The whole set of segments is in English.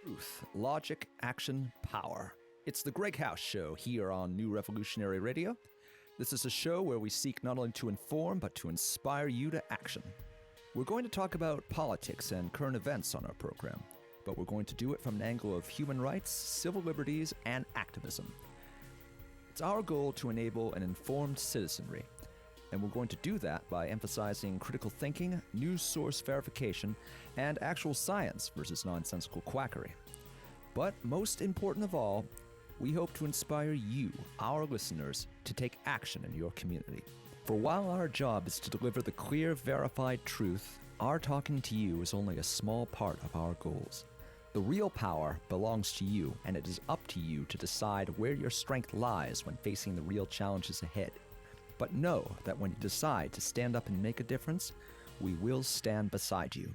Truth, logic, action, power. It's the GreggHoush show here on New Revolutionary Radio. This is a show where we seek not only to inform, but to inspire you to action. We're going to talk about politics and current events on our program, but we're going to do it from an angle of human rights, civil liberties, and activism. It's our goal to enable an informed citizenry, and we're going to do that by emphasizing critical thinking, news source verification, and actual science versus nonsensical quackery. But most important of all, we hope to inspire you, our listeners, to take action in your community. For while our job is to deliver the clear, verified truth, our talking to you is only a small part of our goals. The real power belongs to you, and it is up to you to decide where your strength lies when facing the real challenges ahead. But know that when you decide to stand up and make a difference, we will stand beside you.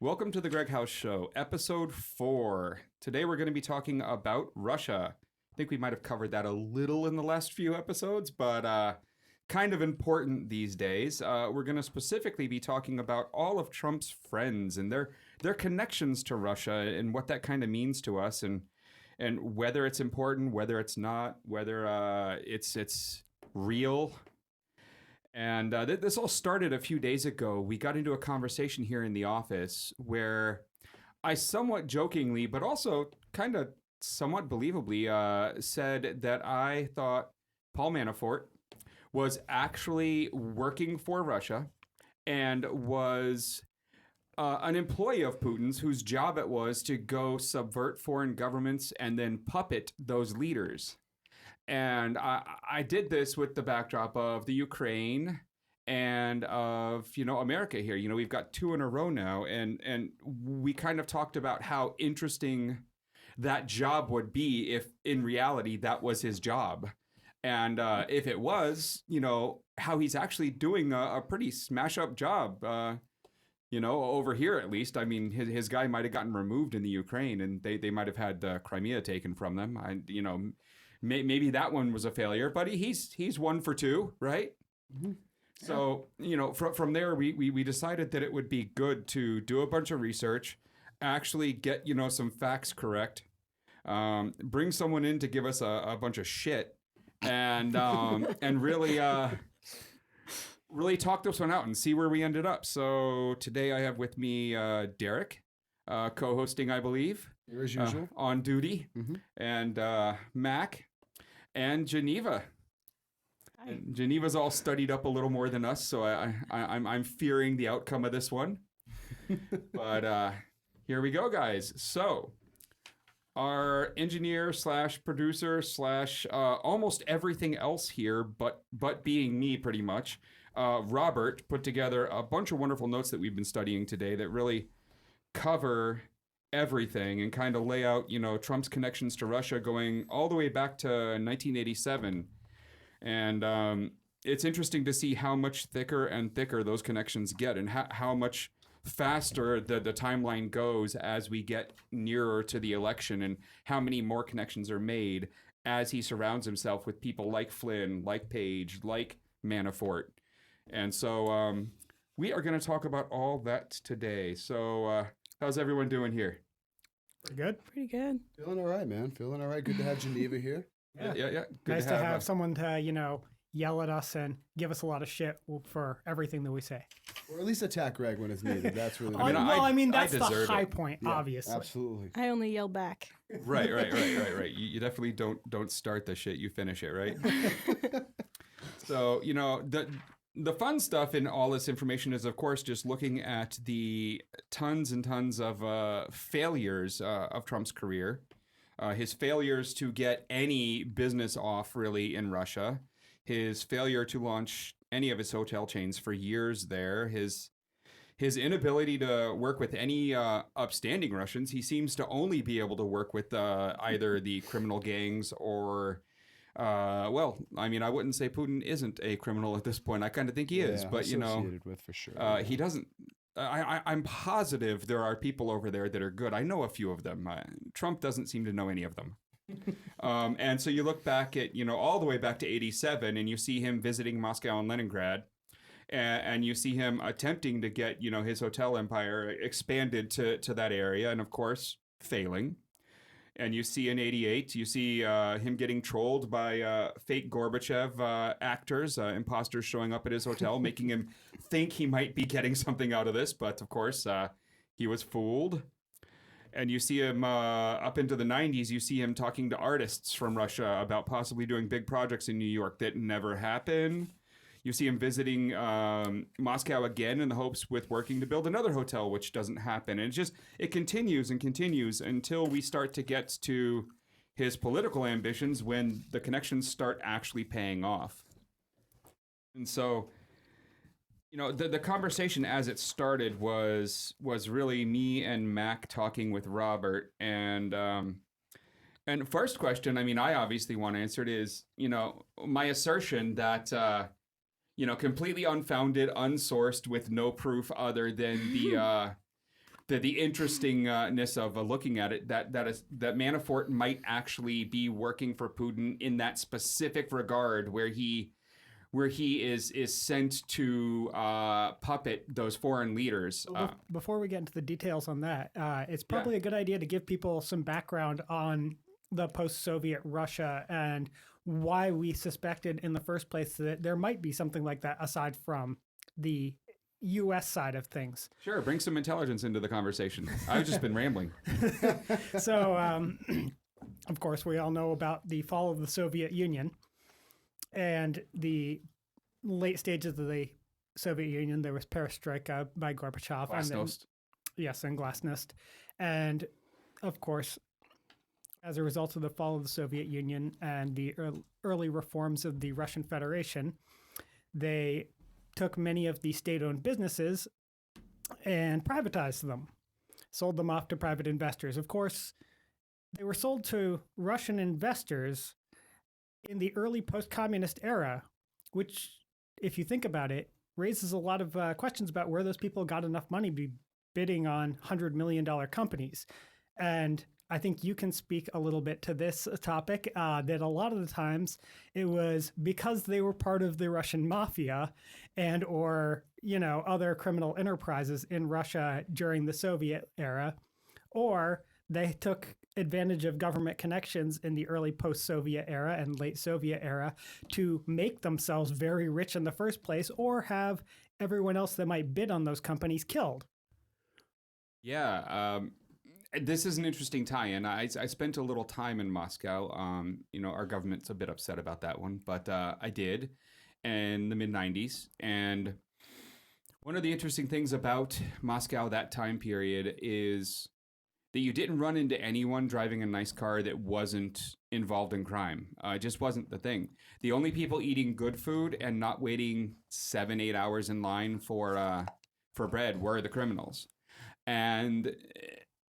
Welcome to the GreggHoush Show, Episode 4. Today we're going to be talking about Russia. I think we might have covered that a little in the last few episodes, but kind of important these days. We're going to specifically be talking about all of Trump's friends and their connections to Russia and what that kind of means to us, and whether it's important, whether it's not, whether it's real. And this all started a few days ago. We got into a conversation here in the office where I somewhat jokingly, but also kind of somewhat believably, said that I thought Paul Manafort was actually working for Russia and was an employee of Putin's whose job it was to go subvert foreign governments and then puppet those leaders. And I did this with the backdrop of the Ukraine and of, America here. We've got 2 in a row now. And we kind of talked about how interesting that job would be if in reality that was his job. And if it was, how he's actually doing a pretty smash up job. Over here at least. I mean, his guy might have gotten removed in the Ukraine, and they might have had Crimea taken from them. Maybe that one was a failure, but he's 1 for 2, right? Mm-hmm. So from there we decided that it would be good to do a bunch of research, actually get some facts correct, bring someone in to give us a bunch of shit, and really. Really talk this one out and see where we ended up. So today I have with me Derek, co-hosting, I believe. Here as usual. On duty. Mm-hmm. And Mac and Geneva. Hi. And Geneva's all studied up a little more than us, so I'm fearing the outcome of this one. But here we go, guys. So our engineer / producer / almost everything else here, but being me pretty much, Robert put together a bunch of wonderful notes that we've been studying today that really cover everything and kind of lay out, Trump's connections to Russia going all the way back to 1987. And it's interesting to see how much thicker and thicker those connections get and how much faster the timeline goes as we get nearer to the election, and how many more connections are made as he surrounds himself with people like Flynn, like Page, like Manafort. And so we are going to talk about all that today. So how's everyone doing here? Pretty good. Pretty good. Feeling all right, man. Feeling all right. Good to have Geneva here. Yeah. Good nice to have someone to, yell at us and give us a lot of shit for everything that we say. Or at least attack Gregg when it's needed. That's really that's the high point, yeah, obviously. Absolutely. I only yell back. Right. You definitely don't start the shit, you finish it, right? So, the fun stuff in all this information is, of course, just looking at the tons and tons of failures of Trump's career. His failures to get any business off, really, in Russia. His failure to launch any of his hotel chains for years there. His inability to work with any upstanding Russians. He seems to only be able to work with either the criminal gangs or... I wouldn't say Putin isn't a criminal at this point. I kind of think he is, but associated with for sure. He doesn't. I'm positive there are people over there that are good. I know a few of them. Trump doesn't seem to know any of them. And so you look back at all the way back to '87, and you see him visiting Moscow and Leningrad, and you see him attempting to get, his hotel empire expanded to that area, and of course, failing. And you see in '88, you see him getting trolled by fake Gorbachev actors, imposters showing up at his hotel, making him think he might be getting something out of this. But of course, he was fooled. And you see him up into the '90s, you see him talking to artists from Russia about possibly doing big projects in New York that never happen. You see him visiting Moscow again in the hopes with working to build another hotel, which doesn't happen. And it continues and continues until we start to get to his political ambitions when the connections start actually paying off. And so, the conversation as it started was really me and Mac talking with Robert. And first question, I obviously want to answer it is, my assertion that... completely unfounded, unsourced, with no proof other than the interestingness of looking at it. That Manafort might actually be working for Putin in that specific regard, where he is sent to puppet those foreign leaders. Before we get into the details on that, it's probably a good idea to give people some background on the post-Soviet Russia and why we suspected in the first place that there might be something like that aside from the U.S. side of things. Sure, bring some intelligence into the conversation. I've just been rambling. So, of course, we all know about the fall of the Soviet Union and the late stages of the Soviet Union. There was perestroika by Gorbachev. Glasnost. And Glasnost. And, of course, as a result of the fall of the Soviet Union and the early reforms of the Russian Federation, they took many of the state-owned businesses and privatized them, sold them off to private investors. Of course, they were sold to Russian investors in the early post-communist era, which, if you think about it, raises a lot of questions about where those people got enough money to be bidding on $100 million companies. And I think you can speak a little bit to this topic, that a lot of the times it was because they were part of the Russian mafia and or, other criminal enterprises in Russia during the Soviet era, or they took advantage of government connections in the early post-Soviet era and late Soviet era to make themselves very rich in the first place or have everyone else that might bid on those companies killed. Yeah, this is an interesting tie-in. I spent a little time in Moscow. Our government's a bit upset about that one, but I did in the mid-'90s. And one of the interesting things about Moscow that time period is that you didn't run into anyone driving a nice car that wasn't involved in crime. It just wasn't the thing. The only people eating good food and not waiting 7-8 hours in line for bread were the criminals. And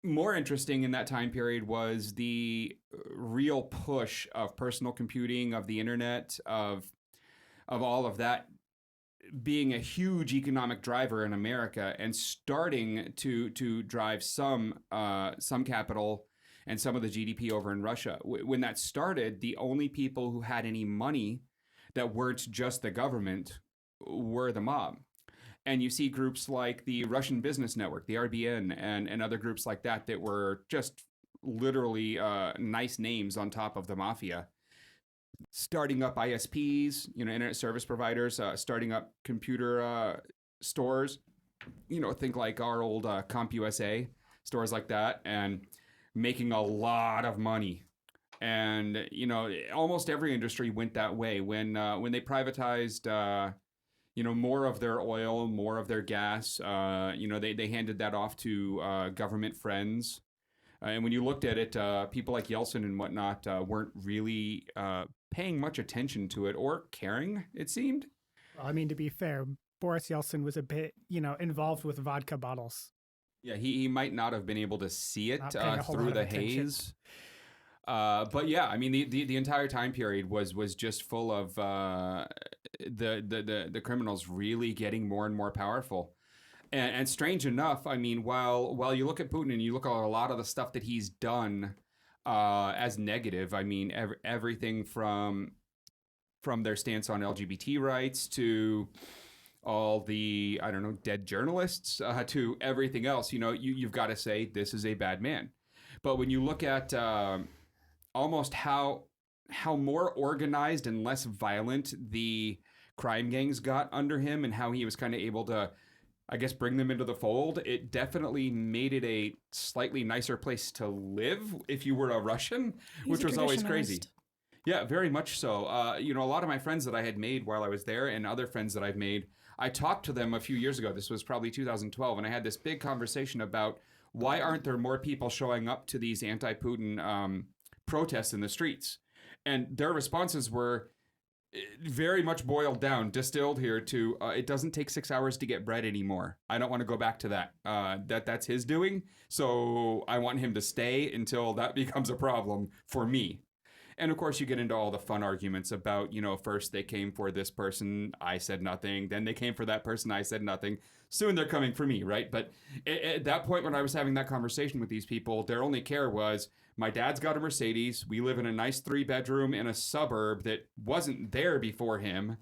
more interesting in that time period was the real push of personal computing, of the internet, of all of that being a huge economic driver in America and starting to drive some capital and some of the GDP over in Russia. When that started, the only people who had any money that weren't just the government were the mob. And you see groups like the Russian Business Network, the RBN, and other groups like that were just literally nice names on top of the mafia. Starting up ISPs, internet service providers, starting up computer stores, think like our old CompUSA, stores like that, and making a lot of money. And, almost every industry went that way. When they privatized more of their oil, more of their gas. They handed that off to government friends. And when you looked at it, people like Yeltsin and whatnot weren't really paying much attention to it or caring, it seemed. Well, to be fair, Boris Yeltsin was a bit, involved with vodka bottles. Yeah, he might not have been able to see it through the haze. But yeah, the entire time period was just full of the criminals really getting more and more powerful. And strange enough, while you look at Putin and you look at a lot of the stuff that he's done as negative, everything from their stance on LGBT rights to all the, I don't know, dead journalists, to everything else, you've got to say this is a bad man. But when you look at almost how more organized and less violent the crime gangs got under him, and how he was kind of able to, I guess, bring them into the fold, it definitely made it a slightly nicer place to live if you were a Russian, which was always crazy. Yeah, very much so. A lot of my friends that I had made while I was there, and other friends that I've made, I talked to them a few years ago. This was probably 2012, and I had this big conversation about why aren't there more people showing up to these anti-Putin protests in the streets? And their responses were very much boiled down, distilled here to, it doesn't take 6 hours to get bread anymore. I don't want to go back to that. That's his doing. So I want him to stay until that becomes a problem for me. And of course, you get into all the fun arguments about, first they came for this person, I said nothing. Then they came for that person, I said nothing. Soon they're coming for me, right? But at that point when I was having that conversation with these people, their only care was, my dad's got a Mercedes. We live in a nice 3-bedroom in a suburb that wasn't there before him.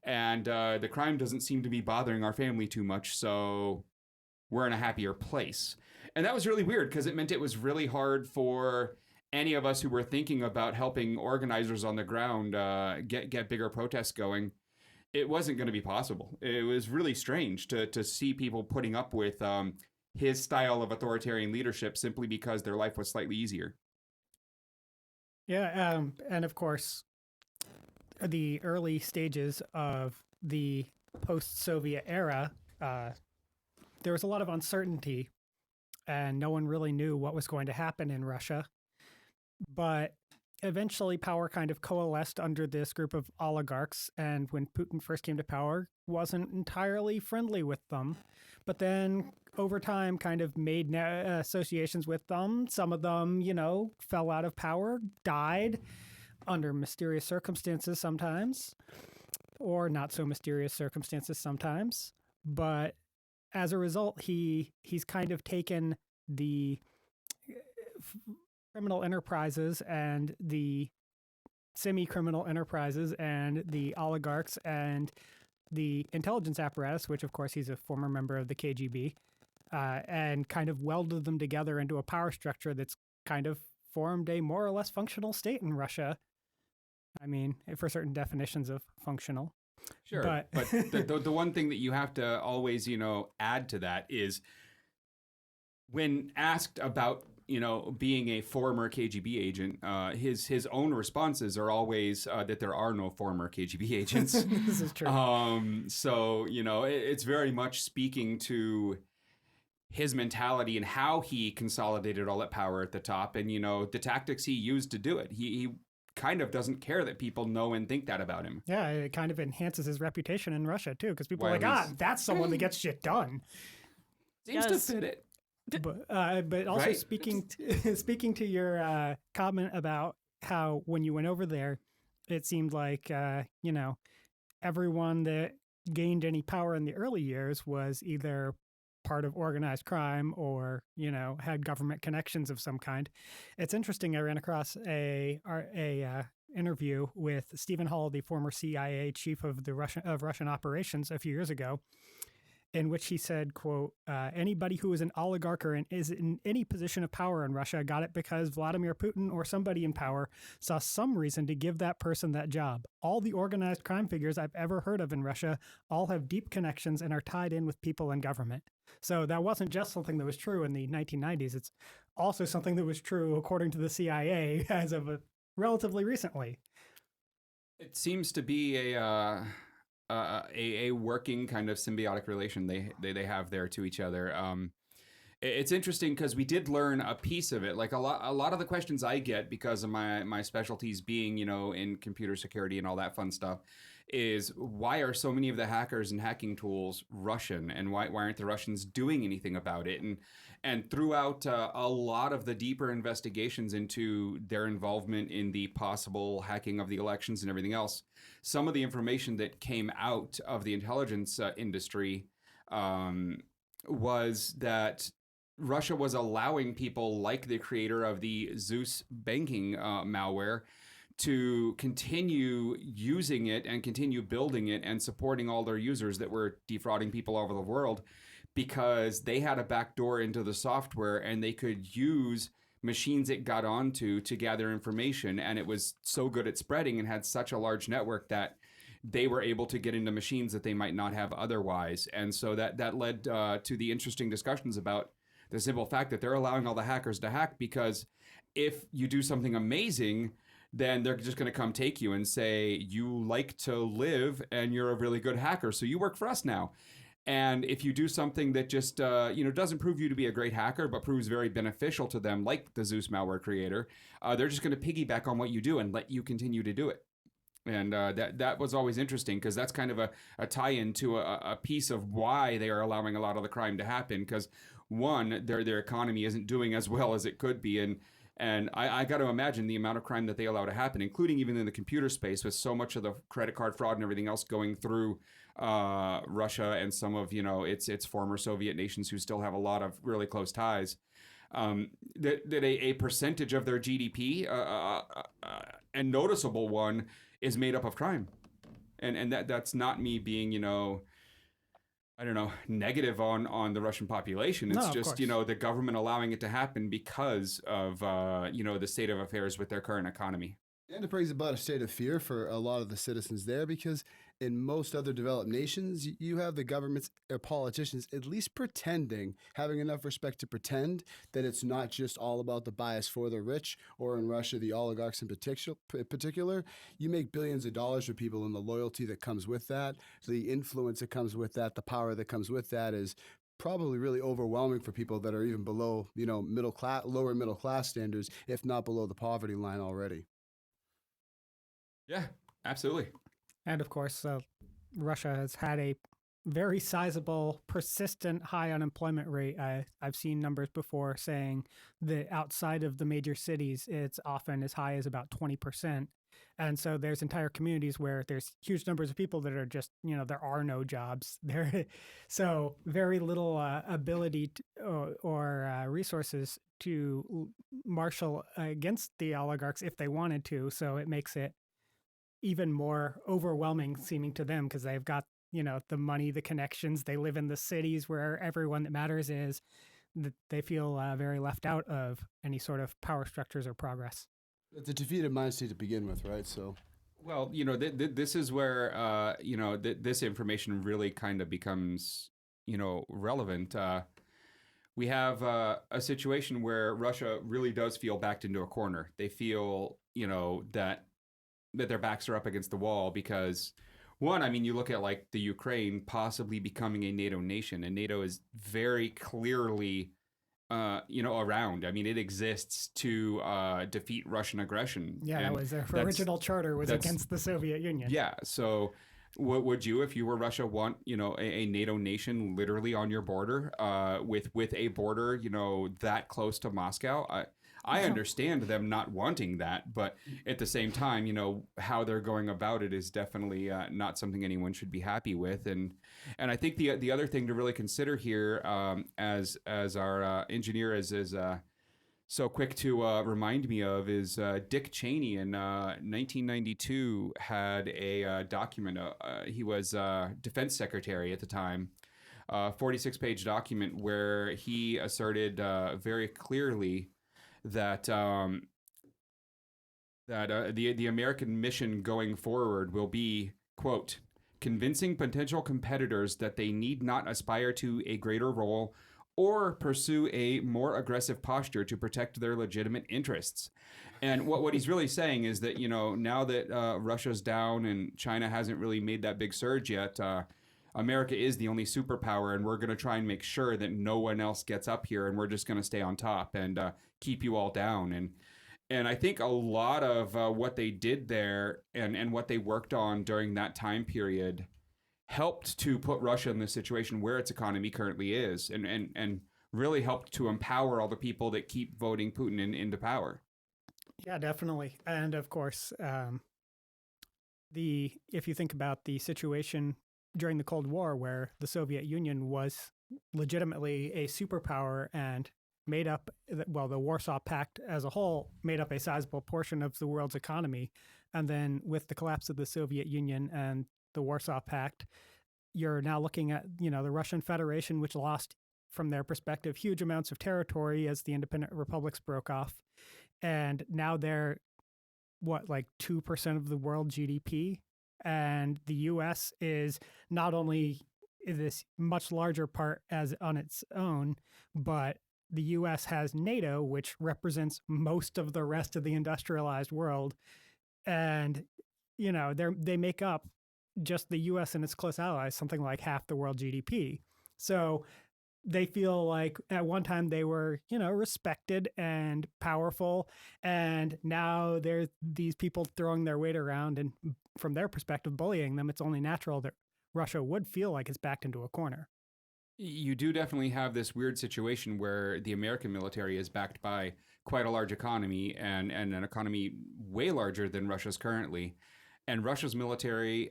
And the crime doesn't seem to be bothering our family too much. So we're in a happier place. And that was really weird because it meant it was really hard for any of us who were thinking about helping organizers on the ground get bigger protests going. It wasn't going to be possible. It was really strange to see people putting up with his style of authoritarian leadership simply because their life was slightly easier. Yeah, and of course, the early stages of the post-Soviet era, there was a lot of uncertainty, and no one really knew what was going to happen in Russia. But eventually power kind of coalesced under this group of oligarchs, and when Putin first came to power, wasn't entirely friendly with them. But then over time kind of made associations with them. Some of them, fell out of power, died under mysterious circumstances sometimes, or not so mysterious circumstances sometimes. But as a result, he's kind of taken the criminal enterprises and the semi-criminal enterprises and the oligarchs and the intelligence apparatus, which of course he's a former member of the KGB, and kind of welded them together into a power structure that's kind of formed a more or less functional state in Russia. I mean, for certain definitions of functional. Sure, but the one thing that you have to always, add to that is when asked about, being a former KGB agent, his own responses are always that there are no former KGB agents. This is true. So, it's very much speaking to his mentality and how he consolidated all that power at the top and, the tactics he used to do it. He kind of doesn't care that people know and think that about him. Yeah, it kind of enhances his reputation in Russia, too, because people are like, that's someone that gets shit done. Seems to fit it. But also Right. speaking to your comment about how when you went over there, it seemed like, everyone that gained any power in the early years was either part of organized crime or, had government connections of some kind. It's interesting. I ran across a interview with Stephen Hall, the former CIA chief of Russian operations a few years ago, in which he said, quote, anybody who is an oligarch or is in any position of power in Russia got it because Vladimir Putin or somebody in power saw some reason to give that person that job. All the organized crime figures I've ever heard of in Russia all have deep connections and are tied in with people in government. So that wasn't just something that was true in the 1990s. It's also something that was true according to the CIA as of relatively recently. It seems to be a working kind of symbiotic relation they have there to each other. It's interesting because we did learn a piece of it. Like a lot of the questions I get because of my specialties being, in computer security and all that fun stuff is why are so many of the hackers and hacking tools Russian, and why aren't the Russians doing anything about it? And throughout a lot of the deeper investigations into their involvement in the possible hacking of the elections and everything else, some of the information that came out of the intelligence industry was that Russia was allowing people like the creator of the Zeus banking malware to continue using it and continue building it and supporting all their users that were defrauding people all over the world, because they had a backdoor into the software and they could use machines it got onto to gather information. And it was so good at spreading and had such a large network that they were able to get into machines that they might not have otherwise. And so that led to the interesting discussions about the simple fact that they're allowing all the hackers to hack, because if you do something amazing, then they're just going to come take you and say, you like to live and you're a really good hacker, so you work for us now. And if you do something that just doesn't prove you to be a great hacker, but proves very beneficial to them, like the Zeus malware creator, they're just going to piggyback on what you do and let you continue to do it. And that was always interesting, because that's kind of a tie-in to a piece of why they are allowing a lot of the crime to happen. Because one, their economy isn't doing as well as it could be, and I got to imagine the amount of crime that they allow to happen, including even in the computer space, with so much of the credit card fraud and everything else going through Russia and some of its former Soviet nations who still have a lot of really close ties. That a percentage of their GDP, and noticeable one, is made up of crime, and that's not me being negative on the Russian population. It's just the government allowing it to happen because of the state of affairs with their current economy. And it brings about a state of fear for a lot of the citizens there, because in most other developed nations, you have the governments or politicians at least pretending, having enough respect to pretend that it's not just all about the bias for the rich, or in Russia, the oligarchs in particular. You make billions of dollars for people, and the loyalty that comes with that, the influence that comes with that, the power that comes with that is probably really overwhelming for people that are even below, middle class, lower middle class standards, if not below the poverty line already. Yeah, absolutely. And of course, Russia has had a very sizable, persistent high unemployment rate. I've seen numbers before saying that outside of the major cities, it's often as high as about 20%. And so there's entire communities where there's huge numbers of people that are just, there are no jobs there. So very little ability or resources to marshal against the oligarchs if they wanted to. So it makes it even more overwhelming seeming to them, because they've got, the money, the connections, they live in the cities where everyone that matters is, that they feel very left out of any sort of power structures or progress. It's a defeated mind state to begin with, right? So, well, this is where, this information really kind of becomes, relevant. We have a situation where Russia really does feel backed into a corner. They feel, that their backs are up against the wall because, one, you look at like the Ukraine possibly becoming a NATO nation, and NATO is very clearly, around. It exists to defeat Russian aggression. Yeah, that was their original charter was against the Soviet Union. Yeah, so what would you, if you were Russia, want a NATO nation literally on your border, with a border that close to Moscow? I understand them not wanting that, but at the same time, how they're going about it is definitely not something anyone should be happy with. And I think the other thing to really consider here, as our engineer is so quick to remind me of, is Dick Cheney in 1992 had a document. He was defense secretary at the time. 46-page document where he asserted very clearly that the American mission going forward will be, quote, convincing potential competitors that they need not aspire to a greater role or pursue a more aggressive posture to protect their legitimate interests. And what he's really saying is that, now that Russia's down and China hasn't really made that big surge yet, America is the only superpower, and we're going to try and make sure that no one else gets up here, and we're just going to stay on top and keep you all down. And I think a lot of what they did there and what they worked on during that time period helped to put Russia in the situation where its economy currently is, and really helped to empower all the people that keep voting Putin into power. Yeah, definitely. And of course, if you think about the situation during the Cold War, where the Soviet Union was legitimately a superpower and made up, well, the Warsaw Pact as a whole made up a sizable portion of the world's economy. And then with the collapse of the Soviet Union and the Warsaw Pact, you're now looking at, the Russian Federation, which lost, from their perspective, huge amounts of territory as the independent republics broke off. And now they're, 2% of the world GDP? And the U.S. is not only this much larger part as on its own, but the U.S. has NATO, which represents most of the rest of the industrialized world. And, they make up, just the U.S. and its close allies, something like half the world GDP. So they feel like at one time they were, respected and powerful. And now there's these people throwing their weight around and from their perspective, bullying them. It's only natural that Russia would feel like it's backed into a corner. You do definitely have this weird situation where the American military is backed by quite a large economy and an economy way larger than Russia's currently. And Russia's military,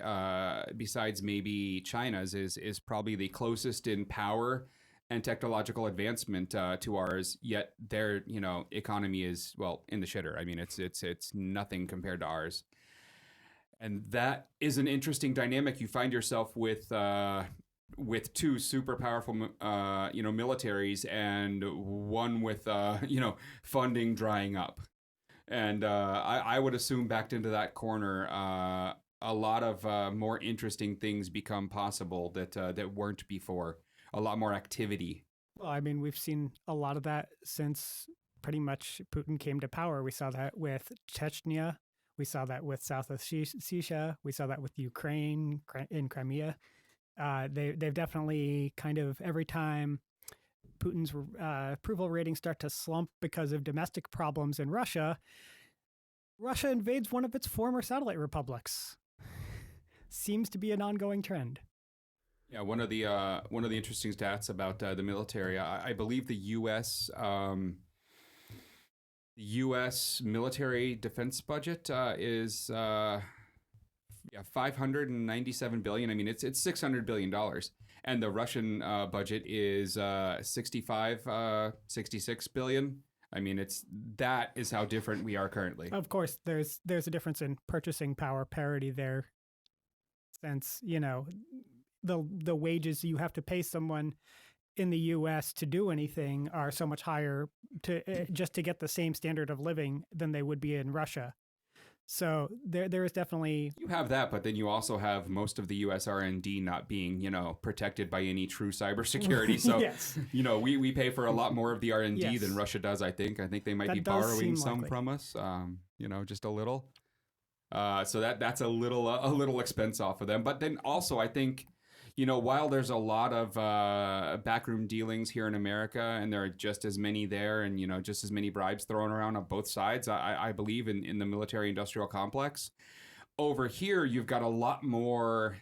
besides maybe China's, is probably the closest in power and technological advancement to ours. Yet their economy is, well, in the shitter. I mean, it's nothing compared to ours. And that is an interesting dynamic. You find yourself with two super powerful militaries and one with funding drying up. And I would assume backed into that corner, a lot of more interesting things become possible that weren't before. A lot more activity. Well, I mean, we've seen a lot of that since pretty much Putin came to power. We saw that with Chechnya. We saw that with South Ossetia. We saw that with Ukraine in Crimea. They've definitely kind of, every time Putin's approval ratings start to slump because of domestic problems in Russia, Russia invades one of its former satellite republics. Seems to be an ongoing trend. Yeah, one of the interesting stats about the military, I believe the U.S. military defense budget is $597 billion. I mean, it's $600 billion, and the Russian budget is 66 billion. I mean, that is how different we are currently. Of course, there's a difference in purchasing power parity there, since the wages you have to pay someone in the U.S. to do anything are so much higher just to get the same standard of living than they would be in Russia. So there is definitely, you have that, but then you also have most of the U.S. R&D not being protected by any true cybersecurity. So yes. We pay for a lot more of the R&D Yes. than Russia does. I think they might That be does borrowing seem some likely. from us. Just a little. So that's a little expense off of them. But then also I think, while there's a lot of backroom dealings here in America, and there are just as many there, and just as many bribes thrown around on both sides, I believe in the military-industrial complex. Over here, you've got a lot more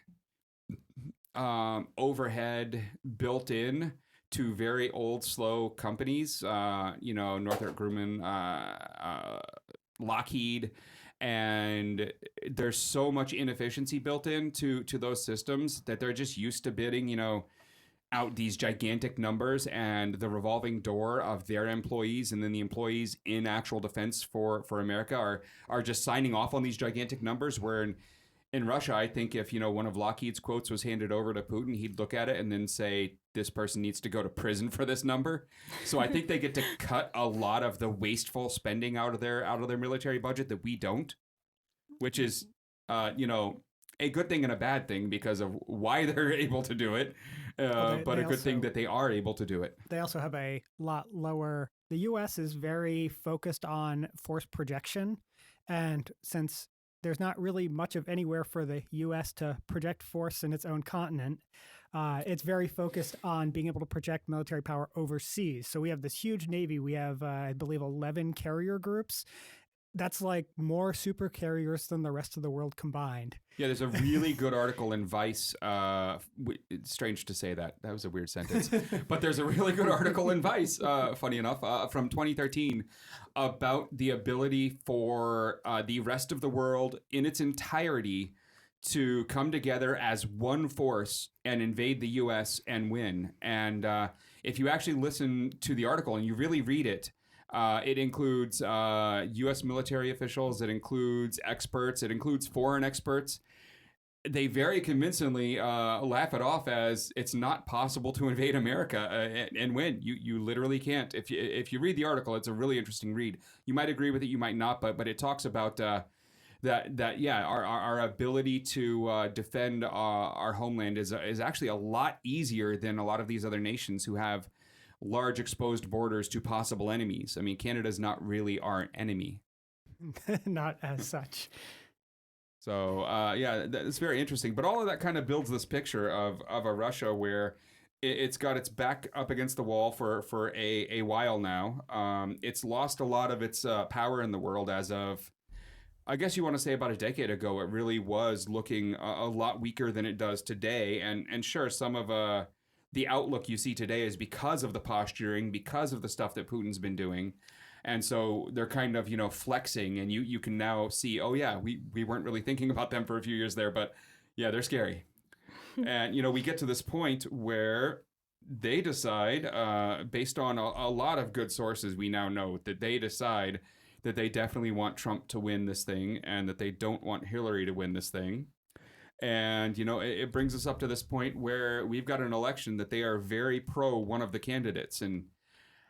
overhead built in to very old, slow companies. Northrop Grumman, Lockheed. And there's so much inefficiency built into those systems that they're just used to bidding, out these gigantic numbers and the revolving door of their employees, and then the employees in actual defense for America are just signing off on these gigantic numbers. Where in Russia, I think if one of Lockheed's quotes was handed over to Putin, he'd look at it and then say, this person needs to go to prison for this number. So I think they get to cut a lot of the wasteful spending out of their military budget that we don't, which is a good thing and a bad thing because of why they're able to do it, but a good thing that they are able to do it. They also have a lot lower. The U.S. is very focused on force projection, and since there's not really much of anywhere for the U.S. to project force in its own continent, it's very focused on being able to project military power overseas. So we have this huge Navy. We have, I believe, 11 carrier groups. That's like more super carriers than the rest of the world combined. Yeah, there's a really good article in Vice. It's strange to say that. That was a weird sentence. But there's a really good article in Vice, funny enough, from 2013 about the ability for the rest of the world in its entirety to come together as one force and invade the U.S. and win. And if you actually listen to the article and you really read it, it includes U.S. military officials, it includes experts, it includes foreign experts. They very convincingly laugh it off as it's not possible to invade America and win. You literally can't. If you read the article, it's a really interesting read. You might agree with it, you might not, but it talks about our ability to defend our homeland is actually a lot easier than a lot of these other nations who have large exposed borders to possible enemies. I mean, Canada's not really our enemy. Not as such. So, it's very interesting. But all of that kind of builds this picture of a Russia where it's got its back up against the wall for a while now. It's lost a lot of its power in the world as of, I guess you want to say about a decade ago. It really was looking a lot weaker than it does today. And sure, some of the outlook you see today is because of the posturing, because of the stuff that Putin's been doing. And so they're kind of, flexing, and you can now see, oh yeah, we weren't really thinking about them for a few years there, but yeah, they're scary. And, we get to this point where they decide, based on a lot of good sources, we now know that they decide that they definitely want Trump to win this thing and that they don't want Hillary to win this thing. And, it brings us up to this point where we've got an election that they are very pro one of the candidates. And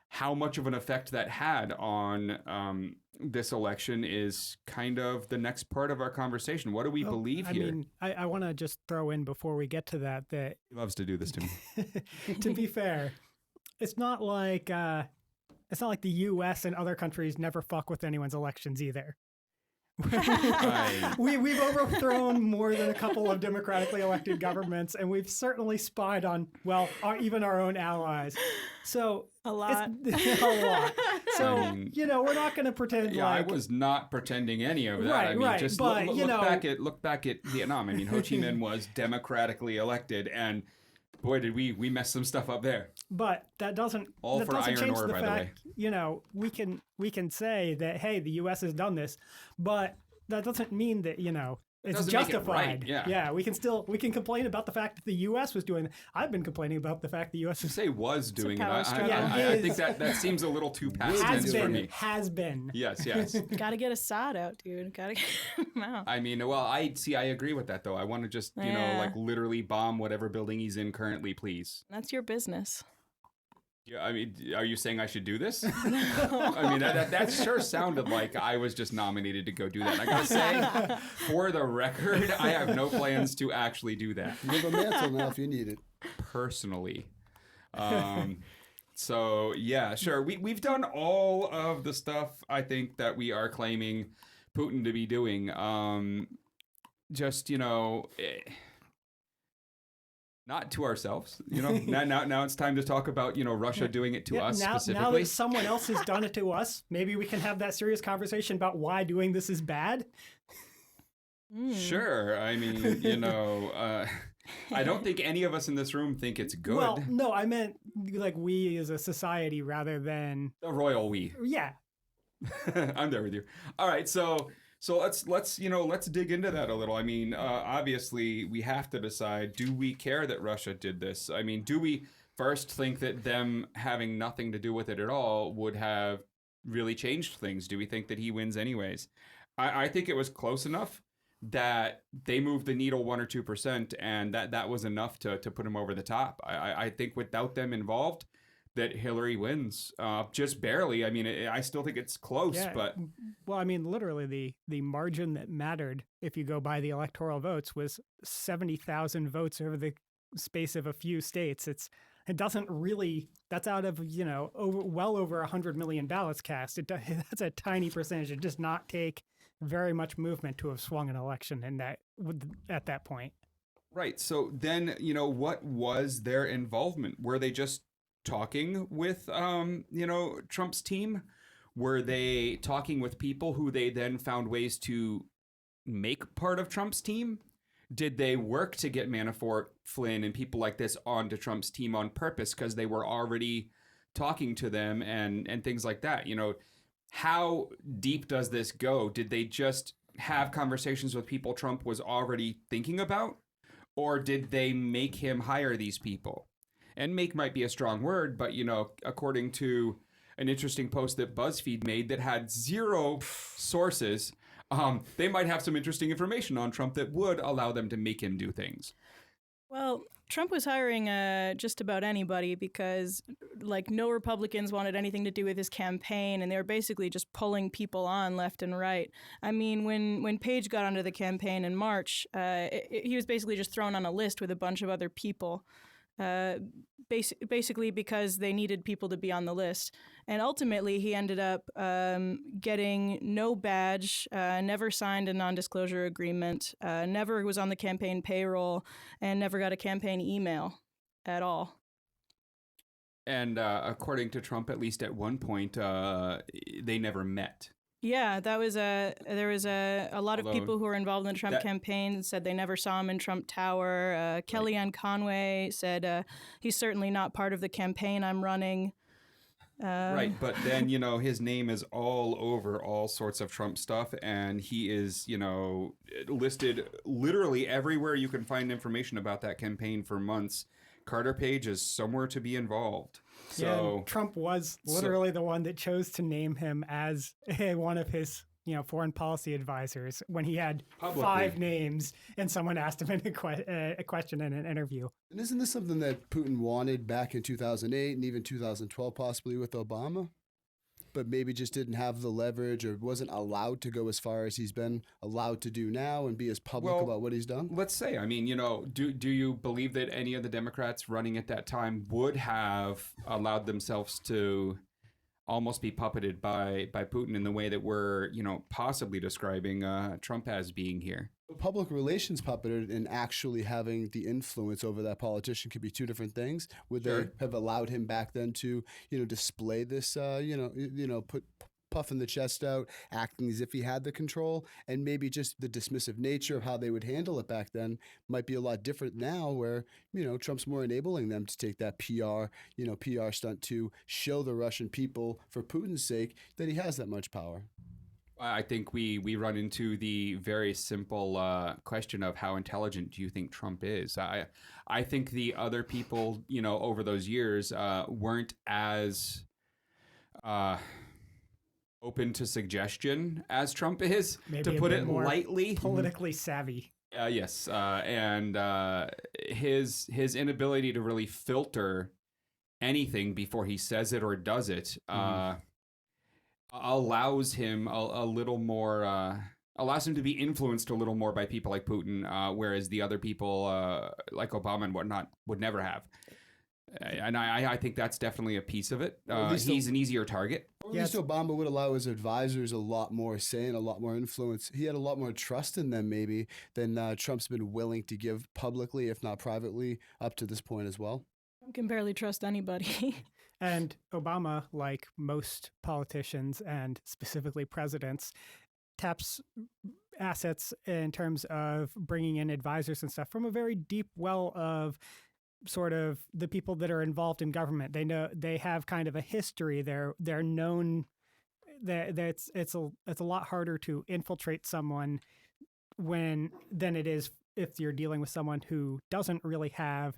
how much of an effect that had on this election is kind of the next part of our conversation. What do we believe here? I mean, I want to just throw in before we get to that He loves to do this to me. To be fair, it's not like the U.S. and other countries never fuck with anyone's elections either. We've overthrown more than a couple of democratically elected governments, and we've certainly spied on, even our own allies. So a lot. A lot. So, we're not going to pretend I was not pretending any of that. Right, I mean, right, just but, look back at Vietnam. I mean, Ho Chi Minh was democratically elected, and boy, did we mess some stuff up there. But that doesn't change the fact, we can say that, hey, the U.S. has done this, but that doesn't mean that, it's justified. Make it right. We can complain about the fact that the U.S. was doing it. I've been complaining about the fact the U.S. was doing it. I think that seems a little too past tense for me. Has been. Yes. Gotta get Assad out, dude. Gotta get him out. I mean, I agree with that, though. I want to just, literally bomb whatever building he's in currently, please. That's your business. Yeah, I mean, are you saying I should do this? No. I mean, that sure sounded like I was just nominated to go do that. And I gotta say, for the record, I have no plans to actually do that. You have a mantle now if you need it. Personally. So, yeah, sure. We've done all of the stuff, I think, that we are claiming Putin to be doing. Not to ourselves, Now it's time to talk about, Russia doing it to us specifically. Now that someone else has done it to us, maybe we can have that serious conversation about why doing this is bad. Sure. I mean, I don't think any of us in this room think it's good. Well, no, I meant like we as a society rather than the royal we. Yeah. I'm there with you. All right, so let's dig into that a little. I mean, obviously we have to decide, do we care that Russia did this? I mean, do we first think that them having nothing to do with it at all would have really changed things? Do we think that he wins anyways? I think it was close enough that they moved the needle 1 or 2%, and that was enough to put him over the top. I think without them involved, that Hillary wins, just barely. I mean, I still think it's close, but... Well, I mean, literally, the margin that mattered, if you go by the electoral votes, was 70,000 votes over the space of a few states. It doesn't really... That's out of, well over 100 million ballots cast. That's a tiny percentage. It does not take very much movement to have swung an election at that point. Right. So then, what was their involvement? Were they just talking with, Trump's team? Were they talking with people who they then found ways to make part of Trump's team? Did they work to get Manafort, Flynn, and people like this onto Trump's team on purpose because they were already talking to them and things like that? How deep does this go? Did they just have conversations with people Trump was already thinking about? Or did they make him hire these people? and make might be a strong word, but, according to an interesting post that BuzzFeed made that had zero sources, they might have some interesting information on Trump that would allow them to make him do things. Well, Trump was hiring just about anybody because, no Republicans wanted anything to do with his campaign, and they were basically just pulling people on left and right. I mean, when Page got onto the campaign in March, he was basically just thrown on a list with a bunch of other people. Basically because they needed people to be on the list. And ultimately, he ended up getting no badge, never signed a non-disclosure agreement, never was on the campaign payroll, and never got a campaign email at all. And according to Trump, at least at one point, they never met. Yeah, there was a lot of people who were involved in the Trump campaign said they never saw him in Trump Tower. Kellyanne Conway said he's certainly not part of the campaign I'm running. Right, but then, his name is all over all sorts of Trump stuff, and he is, listed literally everywhere you can find information about that campaign for months. Carter Page is somewhere to be involved. So yeah, Trump was literally the one that chose to name him as one of his, foreign policy advisors when he had publicly 5 names and someone asked him a question in an interview. And isn't this something that Putin wanted back in 2008 and even 2012 possibly with Obama? But maybe just didn't have the leverage or wasn't allowed to go as far as he's been allowed to do now and be as public about what he's done? Let's say, do you believe that any of the Democrats running at that time would have allowed themselves to almost be puppeted by Putin in the way that we're, possibly describing Trump as being here? Public relations puppeted and actually having the influence over that politician could be 2 different things. Would they have allowed him back then to, display this, put puffing the chest out, acting as if he had the control, and maybe just the dismissive nature of how they would handle it back then might be a lot different now where, Trump's more enabling them to take that PR stunt to show the Russian people for Putin's sake that he has that much power. I think we run into the very simple question of how intelligent do you think Trump is? I think the other people, over those years weren't as open to suggestion as Trump is, maybe to put it lightly. Politically savvy. Yes, and his inability to really filter anything before he says it or does it allows him a little more, allows him to be influenced a little more by people like Putin, whereas the other people like Obama and whatnot would never have. And I think that's definitely a piece of it. He's an easier target. Or at least Obama would allow his advisors a lot more say and a lot more influence. He had a lot more trust in them maybe than Trump's been willing to give publicly, if not privately, up to this point as well. I can barely trust anybody. And Obama, like most politicians and specifically presidents, taps assets in terms of bringing in advisors and stuff from a very deep well of sort of the people that are involved in government. They know they have kind of a history. They're known. That it's a lot harder to infiltrate someone than it is if you're dealing with someone who doesn't really have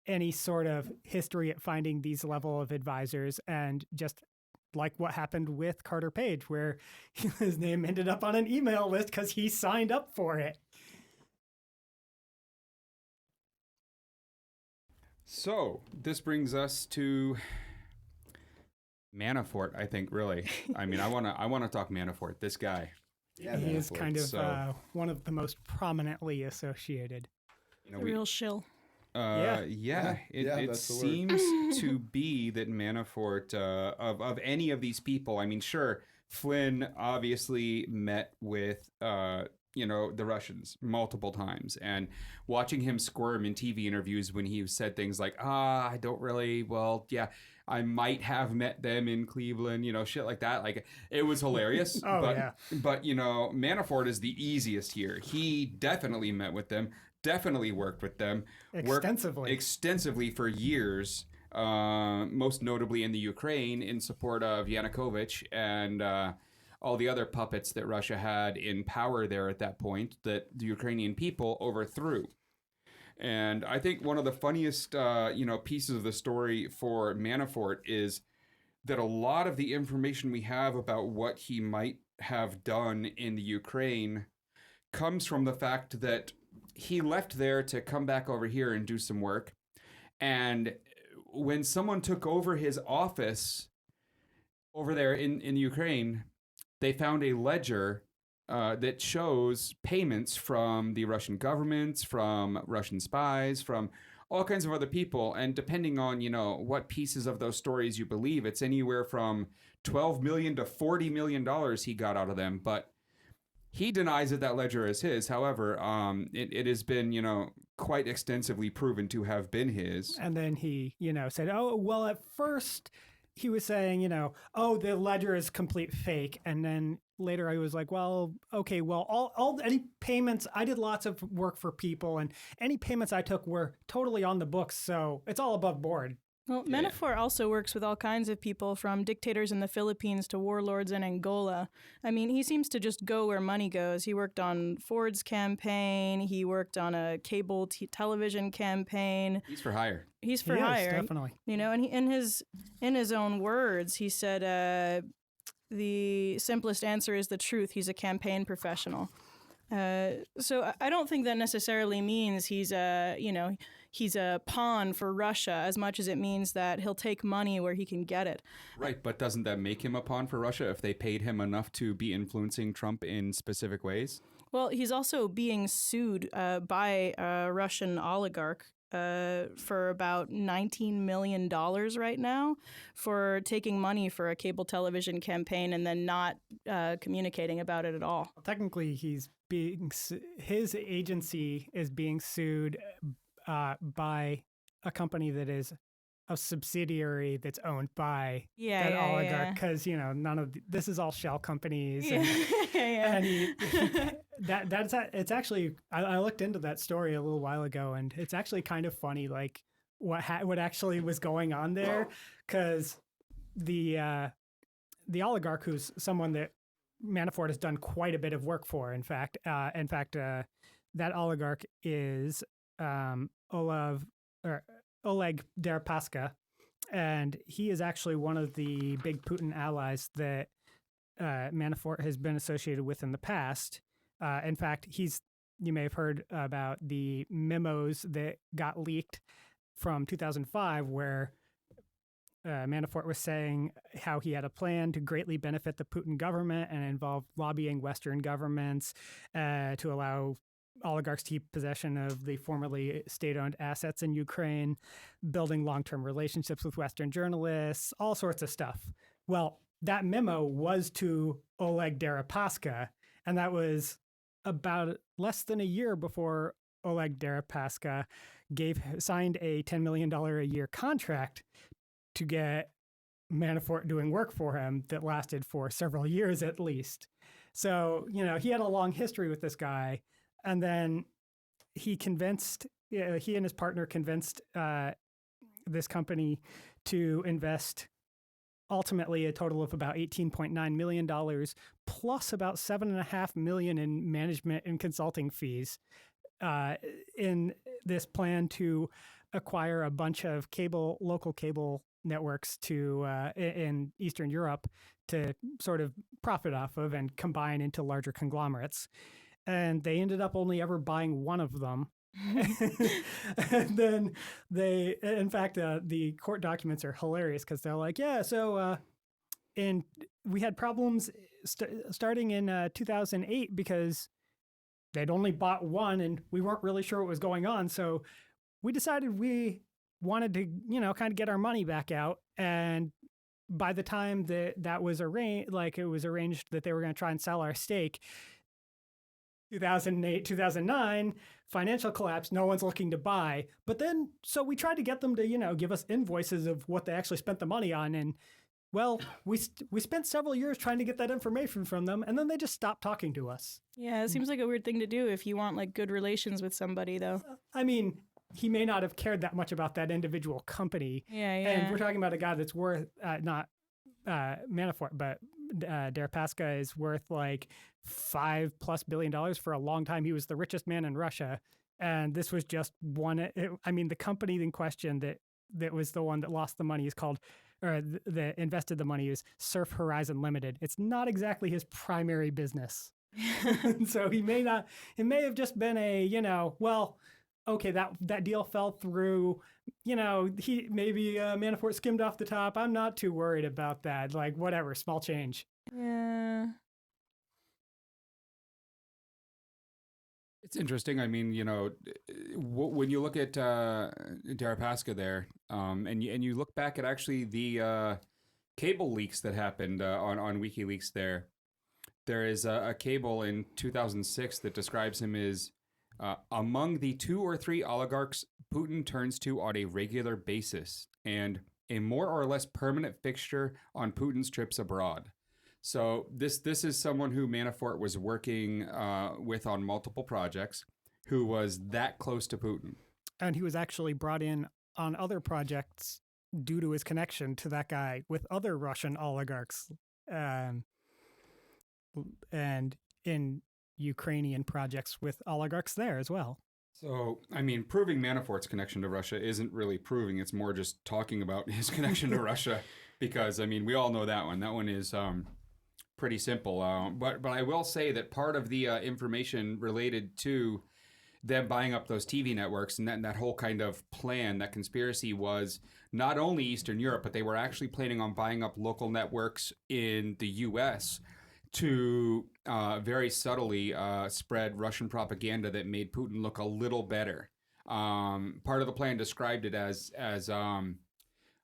any sort of history at finding these level of advisors, and just like what happened with Carter Page, where his name ended up on an email list because he signed up for it. So this brings us to Manafort, I think, really. I mean, I want to talk Manafort, this guy. Yeah, he is kind of one of the most prominently associated. Real shill. It seems to be that Manafort, of any of these people, I mean, sure, Flynn obviously met with the Russians multiple times, and watching him squirm in TV interviews when he said things like, I don't really, I might have met them in Cleveland, shit like that. Like, it was hilarious. But Manafort is the easiest here. He definitely met with them, definitely worked with them. Extensively for years, most notably in the Ukraine in support of Yanukovych and all the other puppets that Russia had in power there at that point that the Ukrainian people overthrew. And I think one of the funniest, pieces of the story for Manafort is that a lot of the information we have about what he might have done in the Ukraine comes from the fact that he left there to come back over here and do some work. And when someone took over his office over there in Ukraine, they found a ledger that shows payments from the Russian government, from Russian spies, from all kinds of other people. And depending on, what pieces of those stories you believe, it's anywhere from $12 million to $40 million he got out of them. But he denies that ledger is his. However, it has been, quite extensively proven to have been his. And then he, said, oh, well, at first he was saying, the ledger is complete fake. And then later I was like, well, okay, well, all any payments, I did lots of work for people and any payments I took were totally on the books. So it's all above board. Well, Manafort also works with all kinds of people, from dictators in the Philippines to warlords in Angola. I mean, he seems to just go where money goes. He worked on Ford's campaign. He worked on a cable television campaign. He's for hire. He's for He is, hire. definitely. And he, in his own words, he said, the simplest answer is the truth. He's a campaign professional. So I don't think that necessarily means he's a pawn for Russia as much as it means that he'll take money where he can get it. Right, but doesn't that make him a pawn for Russia if they paid him enough to be influencing Trump in specific ways? Well, he's also being sued by a Russian oligarch for about $19 million right now for taking money for a cable television campaign and then not communicating about it at all. Technically, his agency is being sued by a company that is a subsidiary that's owned by that oligarch, because none of this is all shell companies. And it's actually I looked into that story a little while ago, and it's actually kind of funny, like what actually was going on there, because the oligarch, who's someone that Manafort has done quite a bit of work for. In fact, that oligarch is Oleg Deripaska, and he is actually one of the big Putin allies that Manafort has been associated with in the past. In fact, you may have heard about the memos that got leaked from 2005, where Manafort was saying how he had a plan to greatly benefit the Putin government and involve lobbying Western governments to allow oligarchs to keep possession of the formerly state-owned assets in Ukraine, building long-term relationships with Western journalists, all sorts of stuff. Well, that memo was to Oleg Deripaska, and that was about less than a year before Oleg Deripaska signed a $10 million a year contract to get Manafort doing work for him that lasted for several years at least. So, he had a long history with this guy. And then he and his partner convinced this company to invest ultimately a total of about $18.9 million, plus about $7.5 million in management and consulting fees in this plan to acquire a bunch of local cable networks in Eastern Europe to sort of profit off of and combine into larger conglomerates. And they ended up only ever buying one of them. And then the court documents are hilarious, because they're like, we had problems starting in 2008 because they'd only bought one and we weren't really sure what was going on. So we decided we wanted to, kind of get our money back out. And by the time that was arranged, it was arranged that they were going to try and sell our stake, 2008, 2009, financial collapse, no one's looking to buy. But then, so we tried to get them to, give us invoices of what they actually spent the money on. And, well, we spent several years trying to get that information from them, and then they just stopped talking to us. Yeah, it seems like a weird thing to do if you want, good relations with somebody, though. I mean, he may not have cared that much about that individual company. Yeah. And we're talking about a guy that's worth, not Manafort, but Deripaska is worth $5+ billion for a long time. He was the richest man in Russia. And this was just one. I mean, the company in question that was the one that lost the money is called, or that invested the money is Surf Horizon Limited. It's not exactly his primary business. So he may not, it may have just been well, okay, that deal fell through, he maybe Manafort skimmed off the top. I'm not too worried about that. Like, whatever, small change. Yeah. It's interesting. I mean, when you look at Deripaska there, and you look back at actually the cable leaks that happened on WikiLeaks there is a cable in 2006 that describes him as among the 2 or 3 oligarchs Putin turns to on a regular basis and a more or less permanent fixture on Putin's trips abroad. So this is someone who Manafort was working with on multiple projects, who was that close to Putin. And he was actually brought in on other projects due to his connection to that guy with other Russian oligarchs, and in Ukrainian projects with oligarchs there as well. So, I mean, proving Manafort's connection to Russia isn't really proving. It's more just talking about his connection to Russia, because, I mean, we all know that one. That one is pretty simple. But I will say that part of the information related to them buying up those TV networks and that whole kind of plan, that conspiracy, was not only Eastern Europe, but they were actually planning on buying up local networks in the U.S. to very subtly spread Russian propaganda that made Putin look a little better. Part of the plan described it as I'm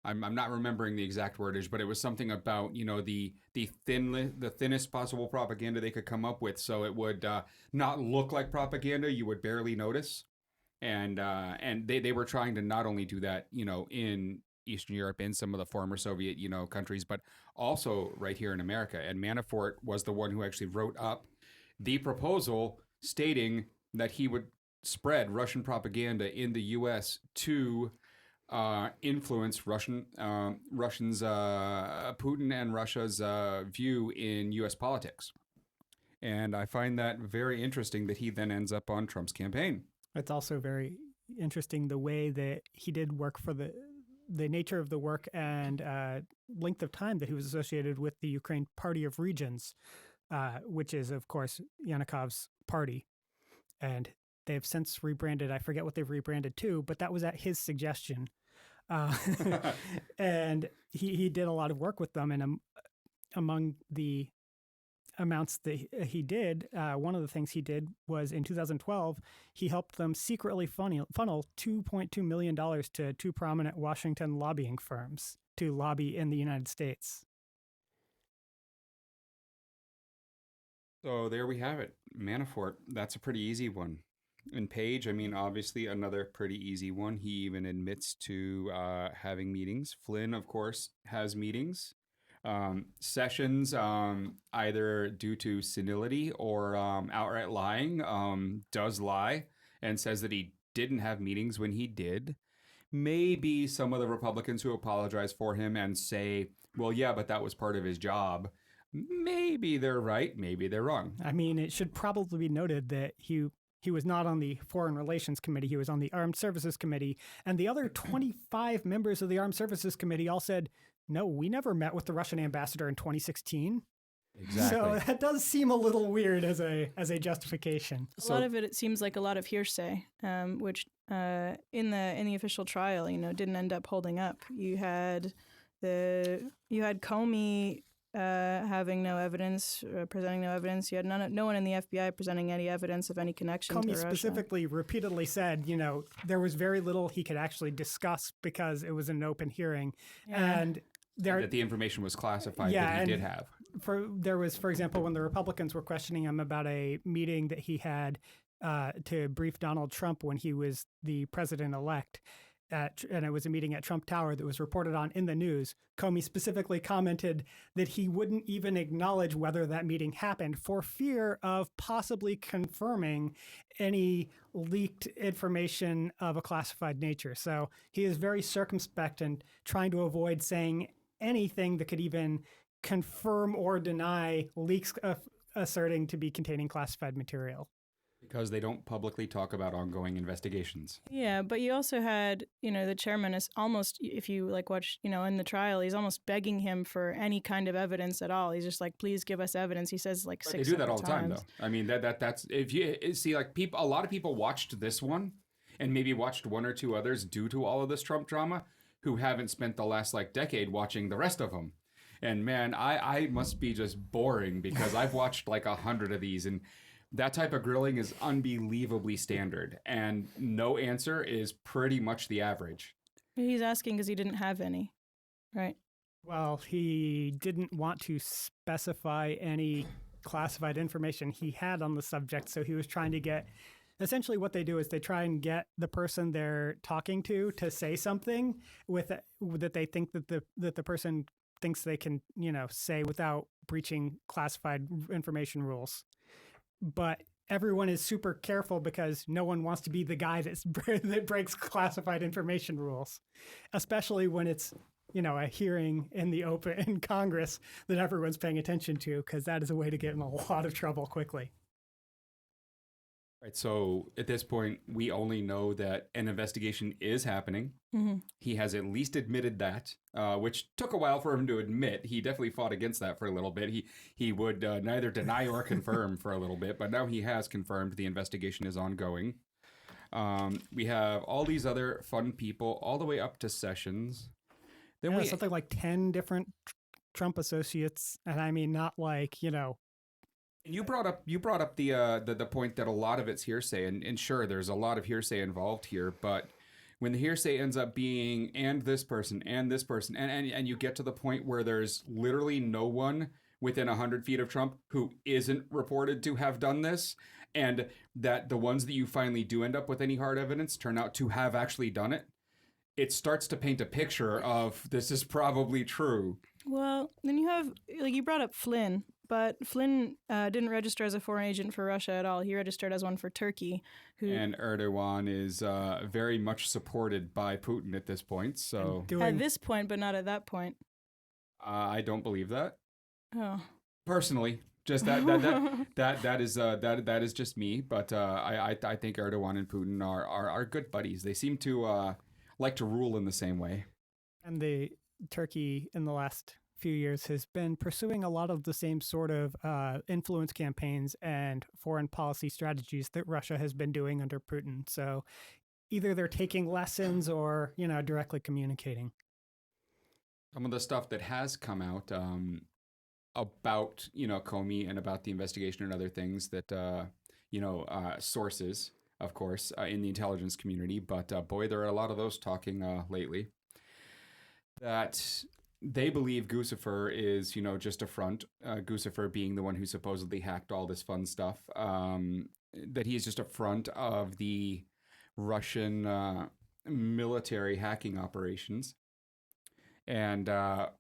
not remembering the exact wordage, but it was something about the thinnest possible propaganda they could come up with, so it would not look like propaganda. You would barely notice, and they were trying to not only do that in Eastern Europe, in some of the former Soviet countries, but also right here in America. And Manafort was the one who actually wrote up the proposal stating that he would spread Russian propaganda in the U.S. to influence Russians, Putin and Russia's view in U.S. politics. And I find that very interesting that he then ends up on Trump's campaign. It's also very interesting the way that he did work for the nature of the work and length of time that he was associated with the Ukraine Party of Regions, which is, of course, Yanukov's party. And they have since rebranded. I forget what they've rebranded to, but that was at his suggestion. And he did a lot of work with them. And among the amounts that he did, one of the things he did was in 2012, he helped them secretly funnel $2.2 million to 2 prominent Washington lobbying firms to lobby in the United States. So there we have it. Manafort, that's a pretty easy one. And Page, I mean, obviously another pretty easy one. He even admits to having meetings. Flynn, of course, has meetings. Sessions, either due to senility or outright lying, does lie and says that he didn't have meetings when he did. Maybe some of the Republicans who apologize for him and say, well, yeah, but that was part of his job. Maybe they're right, maybe they're wrong. I mean, it should probably be noted that he was not on the Foreign Relations Committee. He was on the Armed Services Committee. And the other 25 members of the Armed Services Committee all said, no, we never met with the Russian ambassador in 2016. Exactly. So that does seem a little weird as a justification. A lot of it seems like a lot of hearsay, which in the official trial, didn't end up holding up. You had Comey having no evidence, presenting no evidence. You had no one in the FBI presenting any evidence of any connection to Russia. Comey specifically repeatedly said, there was very little he could actually discuss because it was an open hearing. Yeah. And that the information was classified that he did have. There was, for example, when the Republicans were questioning him about a meeting that he had to brief Donald Trump when he was the president-elect, and it was a meeting at Trump Tower that was reported on in the news, Comey specifically commented that he wouldn't even acknowledge whether that meeting happened for fear of possibly confirming any leaked information of a classified nature. So he is very circumspect and trying to avoid saying anything that could even confirm or deny leaks asserting to be containing classified material. Because they don't publicly talk about ongoing investigations. Yeah, but you also had, the chairman is almost, if you like watch, in the trial, he's almost begging him for any kind of evidence at all. He's just like, please give us evidence. He says like But six they do that all the times. time, though. I mean, that's if you see, like, a lot of people watched this one and maybe watched one or two others due to all of this Trump drama who haven't spent the last like decade watching the rest of them. And man, I must be just boring because I've watched like 100 of these, and that type of grilling is unbelievably standard, and no answer is pretty much the average. He's asking because he didn't have any, right? Well, he didn't want to specify any classified information he had on the subject, so he was trying to get. Essentially, what they do is they try and get the person they're talking to say something that they think that the person thinks they can, say without breaching classified information rules. But everyone is super careful because no one wants to be the guy that breaks classified information rules, especially when it's, a hearing in the open in Congress that everyone's paying attention to, because that is a way to get in a lot of trouble quickly. Right. So at this point, we only know that an investigation is happening. Mm-hmm. He has at least admitted that, which took a while for him to admit. He definitely fought against that for a little bit. He would neither deny or confirm for a little bit, but now he has confirmed the investigation is ongoing. We have all these other fun people, all the way up to Sessions. Then Something like 10 different Trump associates, and I mean not like You brought up the point that a lot of it's hearsay, and sure, there's a lot of hearsay involved here, but when the hearsay ends up being and this person, and you get to the point where there's literally no one within 100 feet of Trump who isn't reported to have done this, and that the ones that you finally do end up with any hard evidence turn out to have actually done it, it starts to paint a picture of this is probably true. Well, then you have, you brought up Flynn. But Flynn didn't register as a foreign agent for Russia at all. He registered as one for Turkey. And Erdogan is very much supported by Putin at this point. So at this point, but not at that point. I don't believe that. Oh. Personally, just that is just me. But I think Erdogan and Putin are good buddies. They seem to like to rule in the same way. And the Turkey in the last few years has been pursuing a lot of the same sort of influence campaigns and foreign policy strategies that Russia has been doing under Putin. So either they're taking lessons or, directly communicating. Some of the stuff that has come out about, Comey and about the investigation and other things that, sources, of course, in the intelligence community. But boy, there are a lot of those talking lately. That they believe Guccifer is, just a front. Guccifer being the one who supposedly hacked all this fun stuff. That he is just a front of the Russian military hacking operations. And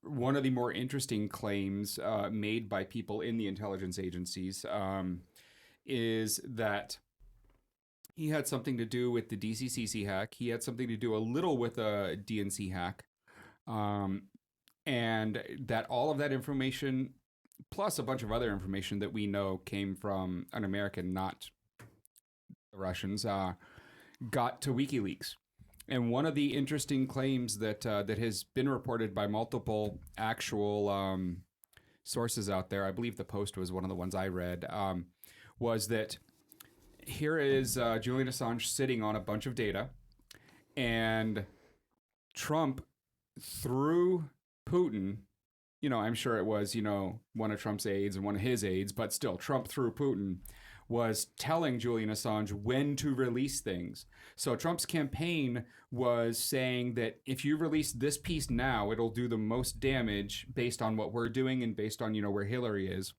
one of the more interesting claims made by people in the intelligence agencies is that he had something to do with the DCCC hack. He had something to do a little with a DNC hack. And that all of that information, plus a bunch of other information that we know came from an American, not the Russians, got to WikiLeaks. And one of the interesting claims that has been reported by multiple actual sources out there, I believe the Post was one of the ones I read, was that here is Julian Assange sitting on a bunch of data, and Trump, through Putin, I'm sure it was, one of Trump's aides and one of his aides, but still, Trump through Putin was telling Julian Assange when to release things. So Trump's campaign was saying that if you release this piece now, it'll do the most damage based on what we're doing and based on, where Hillary is,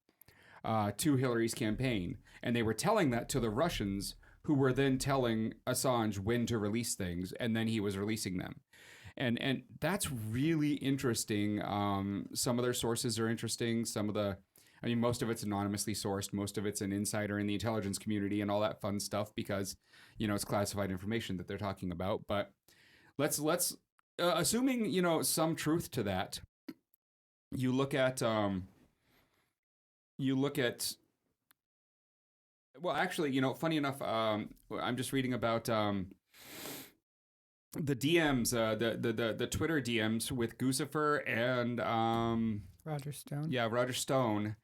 to Hillary's campaign. And they were telling that to the Russians, who were then telling Assange when to release things, and then he was releasing them. And that's really interesting. Some of their sources are interesting. Most of it's anonymously sourced. Most of it's an insider in the intelligence community and all that fun stuff because, it's classified information that they're talking about. But let's assuming, some truth to that, you look at Well, actually, funny enough, I'm just reading about the DMs, the Twitter DMs with Guccifer and Roger Stone. yeah, Roger Stone.